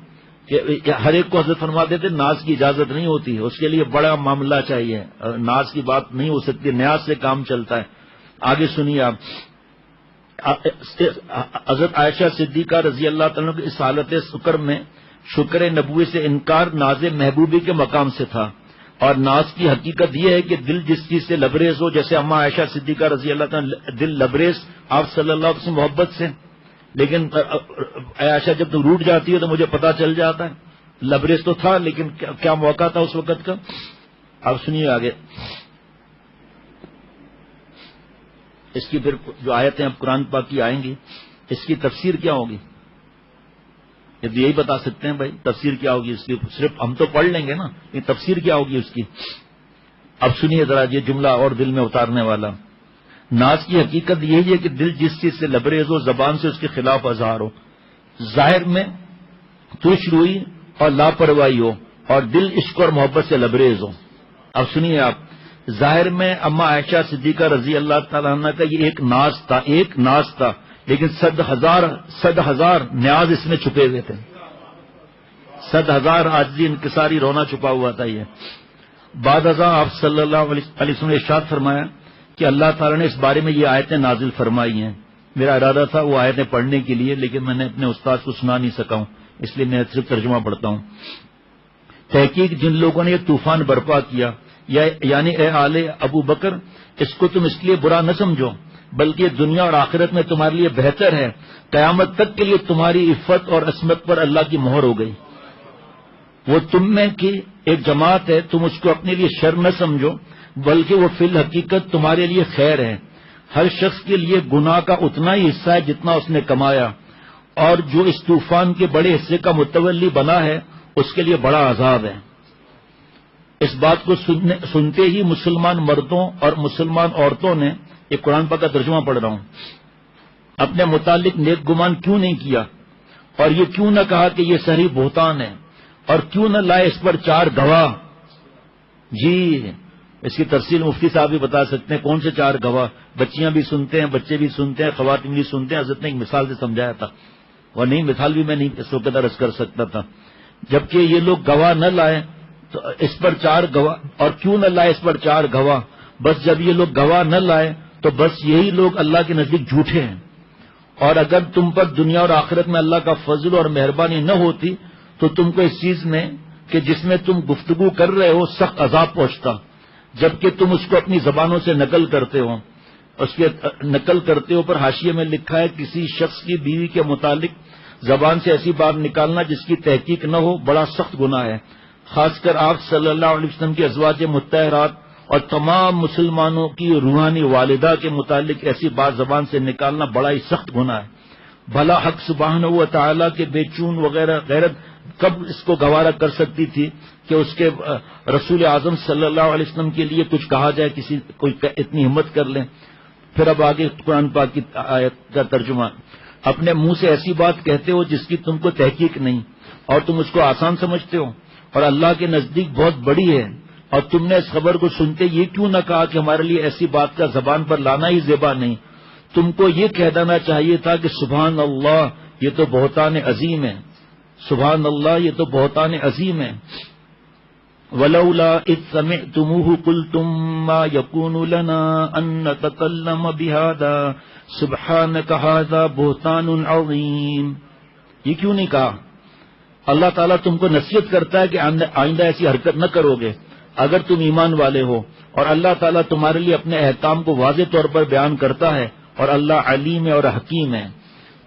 کہ ہر ایک کو حضرت فرما دیتے ناز کی اجازت نہیں ہوتی، اس کے لیے بڑا معاملہ چاہیے، ناز کی بات نہیں ہو سکتی، نیاز سے کام چلتا ہے. آگے سنیے آپ. حضرت عائشہ صدیقہ رضی اللہ تعالیٰ کی اس حالت شکر میں شکر نبوی سے انکار ناز محبوبی کے مقام سے تھا. اور ناز کی حقیقت یہ ہے کہ دل جس چیز سے لبریز ہو، جیسے اما عائشہ صدیقہ رضی اللہ تعالیٰ دل لبریز آپ صلی اللہ علیہ وسلم محبت سے، لیکن عائشہ جب تو روٹ جاتی ہے تو مجھے پتا چل جاتا ہے، لبریز تو تھا، لیکن کیا موقع تھا اس وقت کا؟ اب سنیے آگے اس کی پھر جو آیتیں اب قرآن پاک کی آئیں گی اس کی تفسیر کیا ہوگی؟ یہی بتا سکتے ہیں بھائی تفسیر کیا ہوگی اس کی؟ صرف ہم تو پڑھ لیں گے نا، یہ تفسیر کیا ہوگی اس کی؟ اب سنیے ذرا یہ جملہ اور دل میں اتارنے والا۔ ناز کی حقیقت یہی ہے کہ دل جس چیز سے لبریز ہو زبان سے اس کے خلاف اظہار ہو، ظاہر میں ترش روئی اور لاپرواہی ہو اور دل عشق اور محبت سے لبریز ہو۔ اب سنیے آپ، ظاہر میں اما عائشہ صدیقہ رضی اللہ تعالیٰ عنہ کا یہ ایک ناز تھا لیکن صد ہزار نیاز اس میں چھپے ہوئے تھے، 100,000 عاجزی انکساری رونا چھپا ہوا تھا۔ یہ بعد ازاں آپ صلی اللہ علیہ وسلم نے ارشاد فرمایا کہ اللہ تعالیٰ نے اس بارے میں یہ آیتیں نازل فرمائی ہیں۔ میرا ارادہ تھا وہ آیتیں پڑھنے کے لیے لیکن میں نے اپنے استاد کو سنا نہیں سکا ہوں، اس لیے میں صرف ترجمہ پڑھتا ہوں۔ تحقیق جن لوگوں نے یہ طوفان برپا کیا، یعنی اے آل ابو بکر، اس کو تم اس لیے برا نہ سمجھو بلکہ دنیا اور آخرت میں تمہارے لیے بہتر ہے، قیامت تک کے لیے تمہاری عفت اور عصمت پر اللہ کی مہر ہو گئی۔ وہ تم میں کی ایک جماعت ہے، تم اس کو اپنے لیے شر نہ سمجھو بلکہ وہ فی الحقیقت تمہارے لیے خیر ہے۔ ہر شخص کے لیے گناہ کا اتنا ہی حصہ ہے جتنا اس نے کمایا، اور جو اس طوفان کے بڑے حصے کا متولی بنا ہے اس کے لیے بڑا عذاب ہے۔ اس بات کو سنتے ہی مسلمان مردوں اور مسلمان عورتوں نے، یہ قرآن پاک کا ترجمہ پڑھ رہا ہوں، اپنے متعلق نیک گمان کیوں نہیں کیا اور یہ کیوں نہ کہا کہ یہ صحیح بہتان ہے، اور کیوں نہ لائے اس پر 4 گواہ؟ جی اس کی تفصیل مفتی صاحب بھی بتا سکتے ہیں، کون سے 4 گواہ؟ بچیاں بھی سنتے ہیں، بچے بھی سنتے ہیں، خواتین بھی سنتے ہیں۔ حضرت نے ایک مثال سے سمجھایا تھا، اور نہیں مثال بھی میں نہیں اس وقت عرض کر سکتا تھا۔ جبکہ یہ لوگ گواہ نہ لائے تو اس پر 4 گواہ، اور کیوں نہ لائے اس پر 4 گواہ؟ بس جب یہ لوگ گواہ نہ لائے تو بس یہی لوگ اللہ کے نزدیک جھوٹے ہیں، اور اگر تم پر دنیا اور آخرت میں اللہ کا فضل اور مہربانی نہ ہوتی تو تم کو اس چیز میں کہ جس میں تم گفتگو کر رہے ہو سخت عذاب پہنچتا، جبکہ تم اس کو اپنی زبانوں سے نقل کرتے ہو۔ اس کے نقل کرتے ہو پر حاشیے میں لکھا ہے کسی شخص کی بیوی کے متعلق زبان سے ایسی بات نکالنا جس کی تحقیق نہ ہو بڑا سخت گناہ ہے۔ خاص کر آپ صلی اللہ علیہ وسلم کی ازواج مطہرات اور تمام مسلمانوں کی روحانی والدہ کے متعلق ایسی بات زبان سے نکالنا بڑا ہی سخت گناہ ہے۔ بھلا حق سبحانہ و تعالیٰ کے بے چون وغیرہ غیرت کب اس کو گوارا کر سکتی تھی کہ اس کے رسول اعظم صلی اللہ علیہ وسلم کے لیے کچھ کہا جائے، کوئی اتنی ہمت کر لیں؟ پھر اب آگے قرآن پاک کی آیت کا ترجمہ۔ اپنے منہ سے ایسی بات کہتے ہو جس کی تم کو تحقیق نہیں اور تم اس کو آسان سمجھتے ہو اور اللہ کے نزدیک بہت بڑی ہے، اور تم نے اس خبر کو سنتے یہ کیوں نہ کہا کہ ہمارے لیے ایسی بات کا زبان پر لانا ہی زیبا نہیں؟ تم کو یہ کہہ دینا چاہیے تھا کہ سبحان اللہ یہ تو بہتان عظیم ہے، سبحان اللہ یہ تو بہتان عظیم ہے۔ ولولا اذ سمعتموه قلتم ما يكون لنا ان نتكلم بهذا سبحانك هذا بهتان عظیم۔ یہ کیوں نہیں کہا؟ اللہ تعالیٰ تم کو نصیحت کرتا ہے کہ آئندہ ایسی حرکت نہ کرو گے اگر تم ایمان والے ہو، اور اللہ تعالیٰ تمہارے لیے اپنے احکام کو واضح طور پر بیان کرتا ہے، اور اللہ علیم ہے اور حکیم ہے۔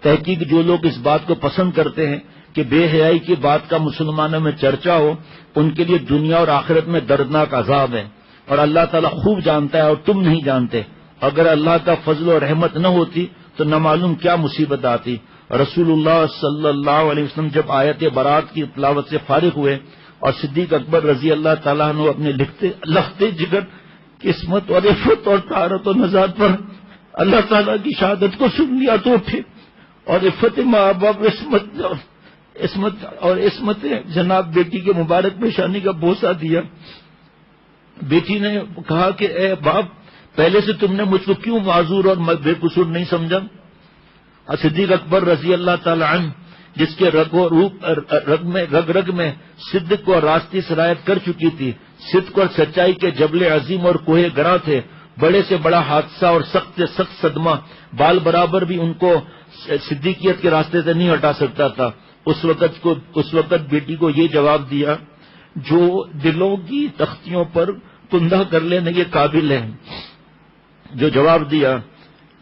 تحقیق جو لوگ اس بات کو پسند کرتے ہیں کہ بے حیائی کی بات کا مسلمانوں میں چرچا ہو، ان کے لیے دنیا اور آخرت میں دردناک عذاب ہے، اور اللہ تعالیٰ خوب جانتا ہے اور تم نہیں جانتے۔ اگر اللہ کا فضل و رحمت نہ ہوتی تو نہ معلوم کیا مصیبت آتی۔ رسول اللہ صلی اللہ علیہ وسلم جب آیت برات کی تلاوت سے فارغ ہوئے اور صدیق اکبر رضی اللہ تعالیٰ عنہ اپنے لختے جگر قسمت اور عفت اور طہارت و نزاہت پر اللہ تعالیٰ کی شہادت کو سن لیا تو اٹھے اور عفت ماں باپ عصمت جناب بیٹی کے مبارک پیشانی کا بوسہ دیا۔ بیٹی نے کہا کہ اے باپ، پہلے سے تم نے مجھ کو کیوں معذور اور بے قصور نہیں سمجھا؟ صدیق اکبر رضی اللہ تعالی عنہ جس کے رگ رگ میں صدق اور راستی سرایت کر چکی تھی، صدق اور سچائی کے جبل عظیم اور کوہ گراں تھے، بڑے سے بڑا حادثہ اور سخت سے سخت صدمہ بال برابر بھی ان کو صدیقیت کے راستے سے نہیں ہٹا سکتا تھا۔ اس وقت بیٹی کو یہ جواب دیا جو دلوں کی تختیوں پر کندہ کر لینے کے قابل ہے۔ جو جواب دیا،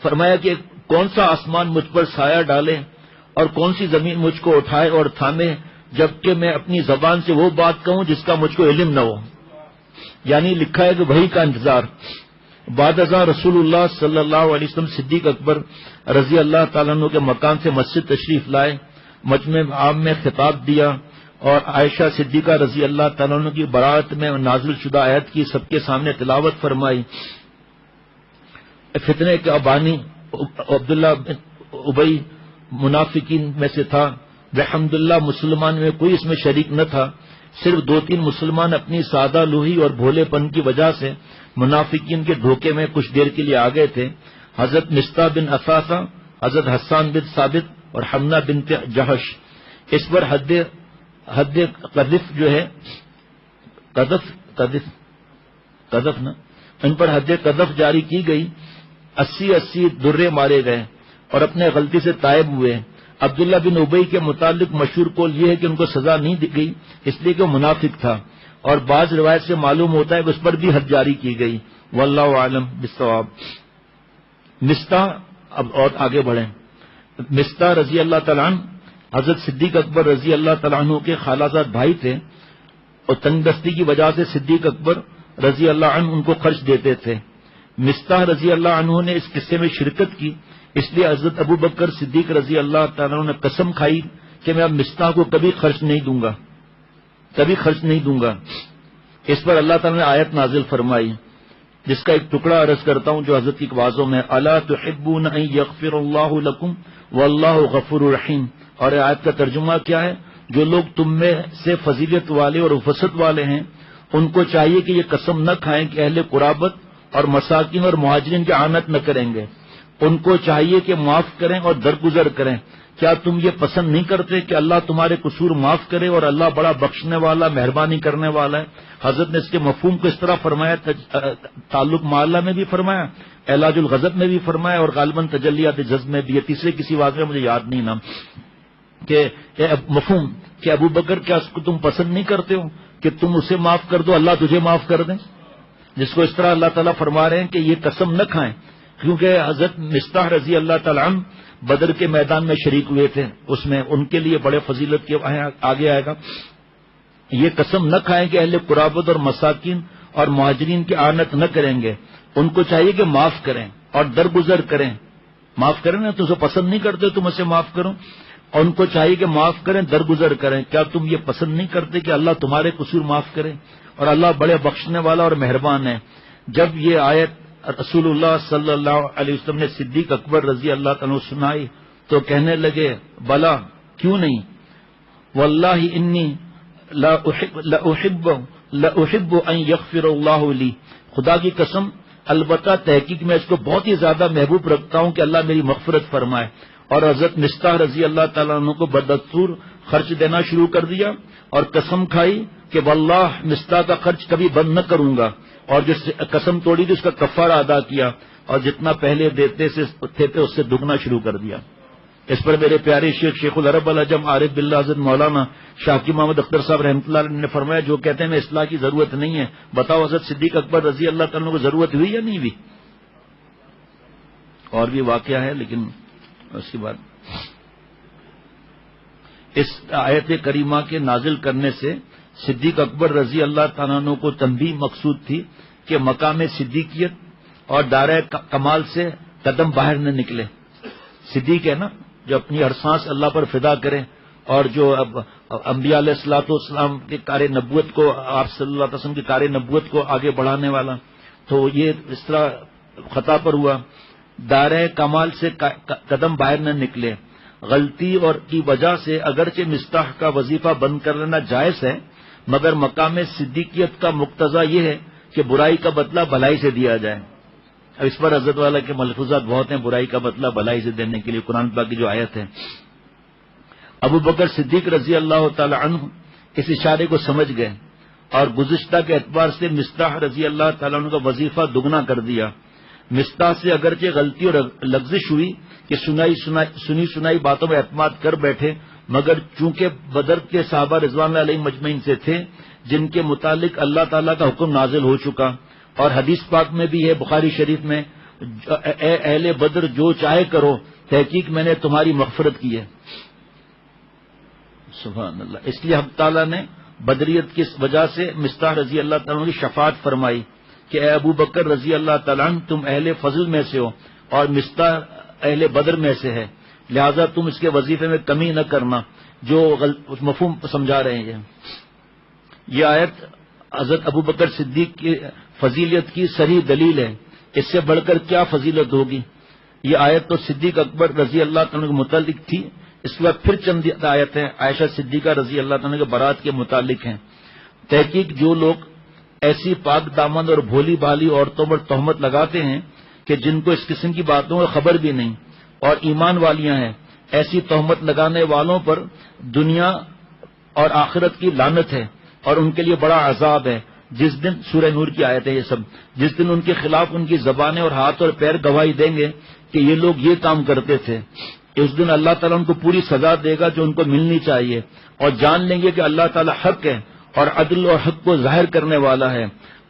فرمایا کہ کون سا آسمان مجھ پر سایہ ڈالے اور کون سی زمین مجھ کو اٹھائے اور تھامے جبکہ میں اپنی زبان سے وہ بات کہوں جس کا مجھ کو علم نہ ہو. یعنی لکھا ہے کہ وحی کا انتظار. بعد ازاں رسول اللہ صلی اللہ علیہ وسلم صدیق اکبر رضی اللہ تعالیٰ عنہ کے مکان سے مسجد تشریف لائے، مجمع عام میں خطاب دیا اور عائشہ صدیقہ رضی اللہ تعالیٰ عنہ کی برات میں نازل شدہ آیت کی سب کے سامنے تلاوت فرمائی. فتنے کے ابانی عبداللہ بن ابی منافقین میں سے تھا. الحمدللہ مسلمان میں کوئی اس میں شریک نہ تھا، صرف 2-3 مسلمان اپنی سادہ لوہی اور بھولے پن کی وجہ سے منافقین کے دھوکے میں کچھ دیر کے لیے آ گئے تھے. حضرت مصطح بن اثاثہ، حضرت حسان بن ثابت اور حمنہ بنت جہش. اس پر حد قذف جو ہے قذف نا، ان پر حد قذف جاری کی گئی. 80 درے مارے گئے اور اپنے غلطی سے تائب ہوئے. عبداللہ بن ابی کے متعلق مشہور قول یہ ہے کہ ان کو سزا نہیں دی گئی اس لیے کہ وہ منافق تھا، اور بعض روایت سے معلوم ہوتا ہے کہ اس پر بھی حد جاری کی گئی. واللہ عالم بالصواب. مصطح، اب اور آگے بڑھیں. مصطح رضی اللہ تعالیٰ عنہ حضرت صدیق اکبر رضی اللہ تعالیٰ عنہ کے خالازاد بھائی تھے، اور تنگ دستی کی وجہ سے صدیق اکبر رضی اللہ عنہ ان کو خرچ دیتے تھے. مصطح رضی اللہ عنہ نے اس قصے میں شرکت کی، اس لیے حضرت ابو بکر صدیق رضی اللہ تعالیٰ عنہ نے قسم کھائی کہ میں اب مصطح کو کبھی خرچ نہیں دوں گا. اس پر اللہ تعالیٰ نے آیت نازل فرمائی جس کا ایک ٹکڑا عرض کرتا ہوں جو حضرت کی آوازوں میں، الا تحبون ان یغفر اللہ لکم واللہ غفور رحیم. اور آیت کا ترجمہ کیا ہے؟ جو لوگ تم میں سے فضیلت والے اور وسعت والے ہیں ان کو چاہیے کہ یہ قسم نہ کھائیں کہ اہل قرابت اور مساکین اور مہاجرین کی اعانت نہ کریں گے. ان کو چاہیے کہ معاف کریں اور درگزر کریں. کیا تم یہ پسند نہیں کرتے کہ اللہ تمہارے قصور معاف کرے اور اللہ بڑا بخشنے والا مہربانی کرنے والا ہے؟ حضرت نے اس کے مفہوم کو اس طرح فرمایا، تعلق معلّہ میں بھی فرمایا، علاج الغضب میں بھی فرمایا، اور غالباً تجلیات جذب میں بھی. یہ تیسرے کسی واقعے میں مجھے یاد نہیں نام کہ مفہوم کہ ابو بکر کیا اس کو تم پسند نہیں کرتے ہو کہ تم اسے معاف کر دو اللہ تجھے معاف کر دیں؟ جس کو اس طرح اللہ تعالیٰ فرما رہے ہیں کہ یہ قسم نہ کھائیں، کیونکہ حضرت مصطح رضی اللہ تعالیٰ عنہ بدر کے میدان میں شریک ہوئے تھے، اس میں ان کے لیے بڑے فضیلت کے آگے آئے گا. یہ قسم نہ کھائیں کہ اہل قرابت اور مساکین اور مہاجرین کی اعانت نہ کریں گے. ان کو چاہیے کہ معاف کریں اور درگزر کریں. معاف کریں نا، تو اسے پسند نہیں کرتے تم اسے معاف کرو، اور ان کو چاہیے کہ معاف کریں درگزر کریں. کیا تم یہ پسند نہیں کرتے کہ اللہ تمہارے قصور معاف کرے اور اللہ بڑے بخشنے والا اور مہربان ہے؟ جب یہ آیت رسول اللہ صلی اللہ علیہ وسلم نے صدیق اکبر رضی اللہ عنہ سنائی تو کہنے لگے بلا کیوں نہیں، واللہ انی لا احب ان یغفر اللہ لی، خدا کی قسم البتہ تحقیق میں اس کو بہت ہی زیادہ محبوب رکھتا ہوں کہ اللہ میری مغفرت فرمائے. اور حضرت مصطح رضی اللہ تعالیٰ عنہ کو بدستور خرچ دینا شروع کر دیا اور قسم کھائی کہ واللہ مصطح کا خرچ کبھی بند نہ کروں گا، اور جس قسم توڑی تھی اس کا کفارہ ادا کیا اور جتنا پہلے دیتے تھے اس سے دگنا شروع کر دیا. اس پر میرے پیارے شیخ العرب العجم عارف باللہ حضرت مولانا شاکی محمد اختر صاحب رحمۃ اللہ علیہ نے فرمایا جو کہتے ہیں میں اصلاح کی ضرورت نہیں ہے، بتاؤ حضرت صدیق اکبر رضی اللہ تعالیٰ کو ضرورت ہوئی یا نہیں ہوئی؟ اور بھی واقعہ ہے لیکن اس کے بعد اس آیت کریمہ کے نازل کرنے سے صدیق اکبر رضی اللہ تعالیٰ عنہ کو تنبیہ مقصود تھی کہ مقام صدیقیت اور دائرہ کمال سے قدم باہر نہ نکلے. صدیق ہے نا جو اپنی ہر سانس اللہ پر فدا کرے اور جو اب انبیاء علیہ الصلوۃ والسلام کے کار نبوت کو، آپ صلی اللہ علیہ وسلم کی کار نبوت کو آگے بڑھانے والا، تو یہ اس طرح خطا پر ہوا. دائرہ کمال سے قدم باہر نہ نکلے. غلطی اور کی وجہ سے اگرچہ مصطح کا وظیفہ بند کر لینا جائز ہے، مگر مقام صدیقیت کا مقتضا یہ ہے کہ برائی کا بدلہ بھلائی سے دیا جائے. اب اس پر حضرت والا کے ملفوظات بہت ہیں برائی کا بدلہ بھلائی سے دینے کے لیے، قرآن پاک کی جو آیت ہے. ابو بکر صدیق رضی اللہ تعالی عنہ اس اشارے کو سمجھ گئے اور گزشتہ کے اعتبار سے مصطح رضی اللہ تعالی عنہ کا وظیفہ دگنا کر دیا. مصطح سے اگرچہ غلطی اور لغزش ہوئی کہ سنی سنائی باتوں میں اعتماد کر بیٹھے، مگر چونکہ بدر کے صحابہ رضوان اللہ علیہم مجمعین سے تھے جن کے متعلق اللہ تعالیٰ کا حکم نازل ہو چکا، اور حدیث پاک میں بھی ہے بخاری شریف میں، اے اہل بدر جو چاہے کرو، تحقیق میں نے تمہاری مغفرت کی ہے. سبحان اللہ. اس لیے حق تعالیٰ نے بدریت کی وجہ سے مصطح رضی اللہ تعالیٰ کی شفاعت فرمائی کہ اے ابو بکر رضی اللہ تعالیٰ عنہ تم اہل فضل میں سے ہو اور مصطح اہل بدر میں سے ہے، لہذا تم اس کے وظیفے میں کمی نہ کرنا. جو مفہوم سمجھا رہے ہیں یہ آیت حضرت ابو بکر صدیق کی فضیلت کی صریح دلیل ہے. اس سے بڑھ کر کیا فضیلت ہوگی. یہ آیت تو صدیق اکبر رضی اللہ تعالیٰ کے متعلق تھی. اس کے بعد پھر چند آیتیں عائشہ صدیقہ رضی اللہ تعالیٰ کے برات کے متعلق ہیں. تحقیق جو لوگ ایسی پاک دامن اور بھولی بھالی عورتوں پر تہمت لگاتے ہیں کہ جن کو اس قسم کی باتوں کی خبر بھی نہیں اور ایمان والیاں ہیں، ایسی تہمت لگانے والوں پر دنیا اور آخرت کی لعنت ہے اور ان کے لیے بڑا عذاب ہے. جس دن سورہ نور کی آیت ہے یہ سب، جس دن ان کے خلاف ان کی زبانیں اور ہاتھ اور پیر گواہی دیں گے کہ یہ لوگ یہ کام کرتے تھے، اس دن اللہ تعالیٰ ان کو پوری سزا دے گا جو ان کو ملنی چاہیے، اور جان لیں گے کہ اللہ تعالیٰ حق ہے اور عدل اور حق کو ظاہر کرنے والا ہے.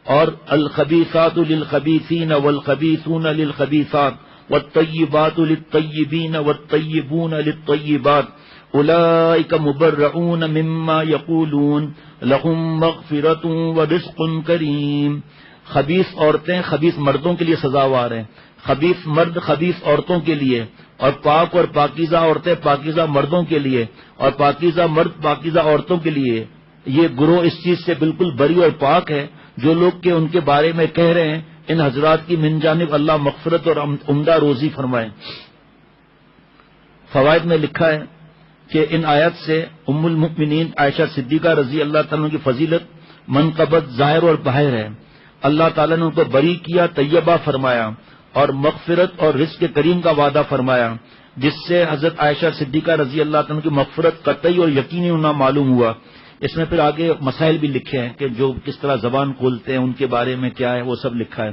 اور الخبیثات للخبیثین والخبیثون للخبیثات والطیبات للطیبین والطیبون للطیبات اولئک مبرؤون مما یقولون لهم مغفرۃ ورزق کریم. خبیث عورتیں خبیث مردوں کے لیے سزاوار ہیں، خبیث مرد خبیث عورتوں کے لیے، اور پاک اور پاکیزہ عورتیں پاکیزہ مردوں کے لیے، اور پاکیزہ مرد پاکیزہ عورتوں کے لیے. یہ گروہ اس چیز سے بالکل بری اور پاک ہے جو لوگ کہ ان کے بارے میں کہہ رہے ہیں. ان حضرات کی من جانب اللہ مغفرت اور عمدہ روزی فرمائے. فوائد میں لکھا ہے کہ ان آیات سے ام المؤمنین عائشہ صدیقہ رضی اللہ تعالیٰ کی فضیلت منقبت ظاہر اور باہر ہے. اللہ تعالیٰ نے ان کو بری کیا، طیبہ فرمایا اور مغفرت اور رزق کریم کا وعدہ فرمایا، جس سے حضرت عائشہ صدیقہ رضی اللہ تعالیٰ کی مغفرت قطعی اور یقینی ہونا معلوم ہوا. اس میں پھر آگے مسائل بھی لکھے ہیں کہ جو کس طرح زبان کھولتے ہیں ان کے بارے میں کیا ہے، وہ سب لکھا ہے.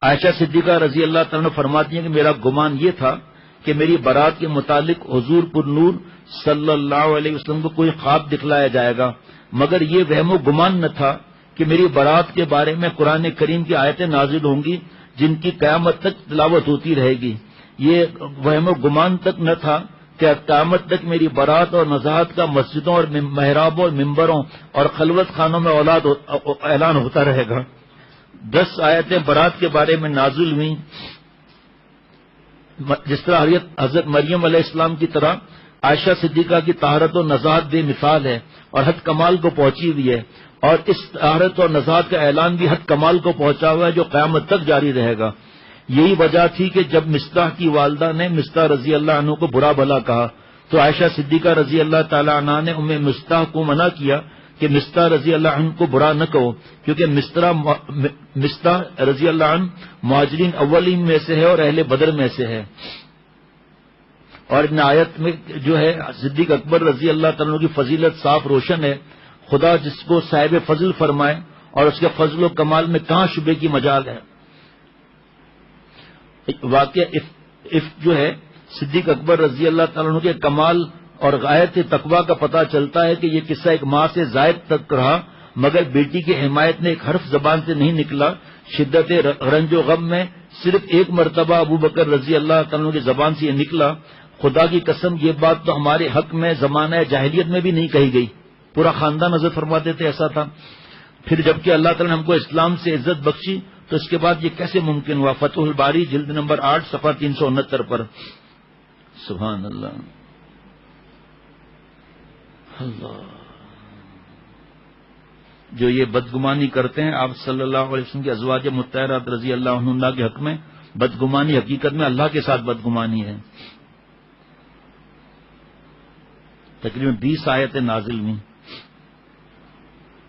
عائشہ صدیقہ رضی اللہ تعالیٰ نے فرماتی ہیں کہ میرا گمان یہ تھا کہ میری برات کے متعلق حضور پر نور صلی اللہ علیہ وسلم کو کوئی خواب دکھلایا جائے گا، مگر یہ وہم و گمان نہ تھا کہ میری برات کے بارے میں قرآن کریم کی آیتیں نازل ہوں گی جن کی قیامت تک تلاوت ہوتی رہے گی. یہ وہم و گمان تک نہ تھا کہ قیامت تک میری برات اور نزاہت کا مسجدوں اور محرابوں اور ممبروں اور خلوت خانوں میں اعلان ہوتا رہے گا. 10 آیتیں برات کے بارے میں نازل ہوئیں. جس طرح حضرت مریم علیہ السلام کی طرح عائشہ صدیقہ کی طہارت و نزاہت بے مثال ہے اور حد کمال کو پہنچی ہوئی ہے، اور اس طہارت اور نزاہت کا اعلان بھی حد کمال کو پہنچا ہوا ہے جو قیامت تک جاری رہے گا. یہی وجہ تھی کہ جب مصطح کی والدہ نے مصطح رضی اللہ عنہ کو برا بھلا کہا تو عائشہ صدیقہ رضی اللہ تعالی عنہ نے مصطح کو منع کیا کہ مصطح رضی اللہ عنہ کو برا نہ کہو، کیونکہ مصطح رضی اللہ عنہ مہاجرین اولین میں سے ہے اور اہل بدر میں سے ہے. اور ان آیت میں جو ہے صدیق اکبر رضی اللہ تعالیٰ کی فضیلت صاف روشن ہے. خدا جس کو صاحب فضل فرمائے اور اس کے فضل و کمال میں کہاں شبے کی مجال ہے. واقعہ جو ہے صدیق اکبر رضی اللہ تعالیٰ عنہ کے کمال اور غایت تقویٰ کا پتہ چلتا ہے کہ یہ قصہ ایک ماہ سے زائد تک رہا مگر بیٹی کی حمایت نے ایک حرف زبان سے نہیں نکلا. شدت رنج و غم میں صرف ایک مرتبہ ابو بکر رضی اللہ تعالیٰ کی زبان سے یہ نکلا. خدا کی قسم یہ بات تو ہمارے حق میں زمانہ جاہلیت میں بھی نہیں کہی گئی. پورا خاندان حضرت فرماتے تھے ایسا تھا. پھر جبکہ اللہ تعالیٰ نے ہم کو اسلام سے عزت بخشی تو اس کے بعد یہ کیسے ممکن ہوا. فتح الباری جلد نمبر 8 صفحہ 369 پر. سبحان اللہ. اللہ جو یہ بدگمانی کرتے ہیں آپ صلی اللہ علیہ وسلم کی ازواج مطہرات رضی اللہ عنہ کے حق میں، بدگمانی حقیقت میں اللہ کے ساتھ بدگمانی ہے. تقریباً 20 آیتیں نازل ہوئیں.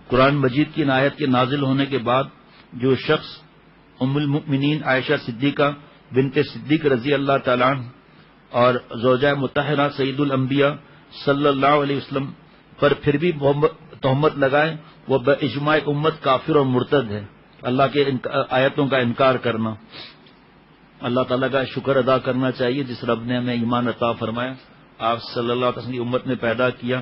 قرآن مجید کی ان آیت کے نازل ہونے کے بعد جو شخص ام المؤمنین عائشہ صدیقہ بنت صدیق رضی اللہ تعالیٰ عنہ اور زوجہ مطہرہ سید الانبیاء صلی اللہ علیہ وسلم پر پھر بھی تہمت لگائے وہ باجماع امت کافر اور مرتد ہے. اللہ کے آیتوں کا انکار کرنا. اللہ تعالیٰ کا شکر ادا کرنا چاہیے جس رب نے ہمیں ایمان عطا فرمایا، آپ صلی اللہ علیہ وسلم کی امت میں پیدا کیا.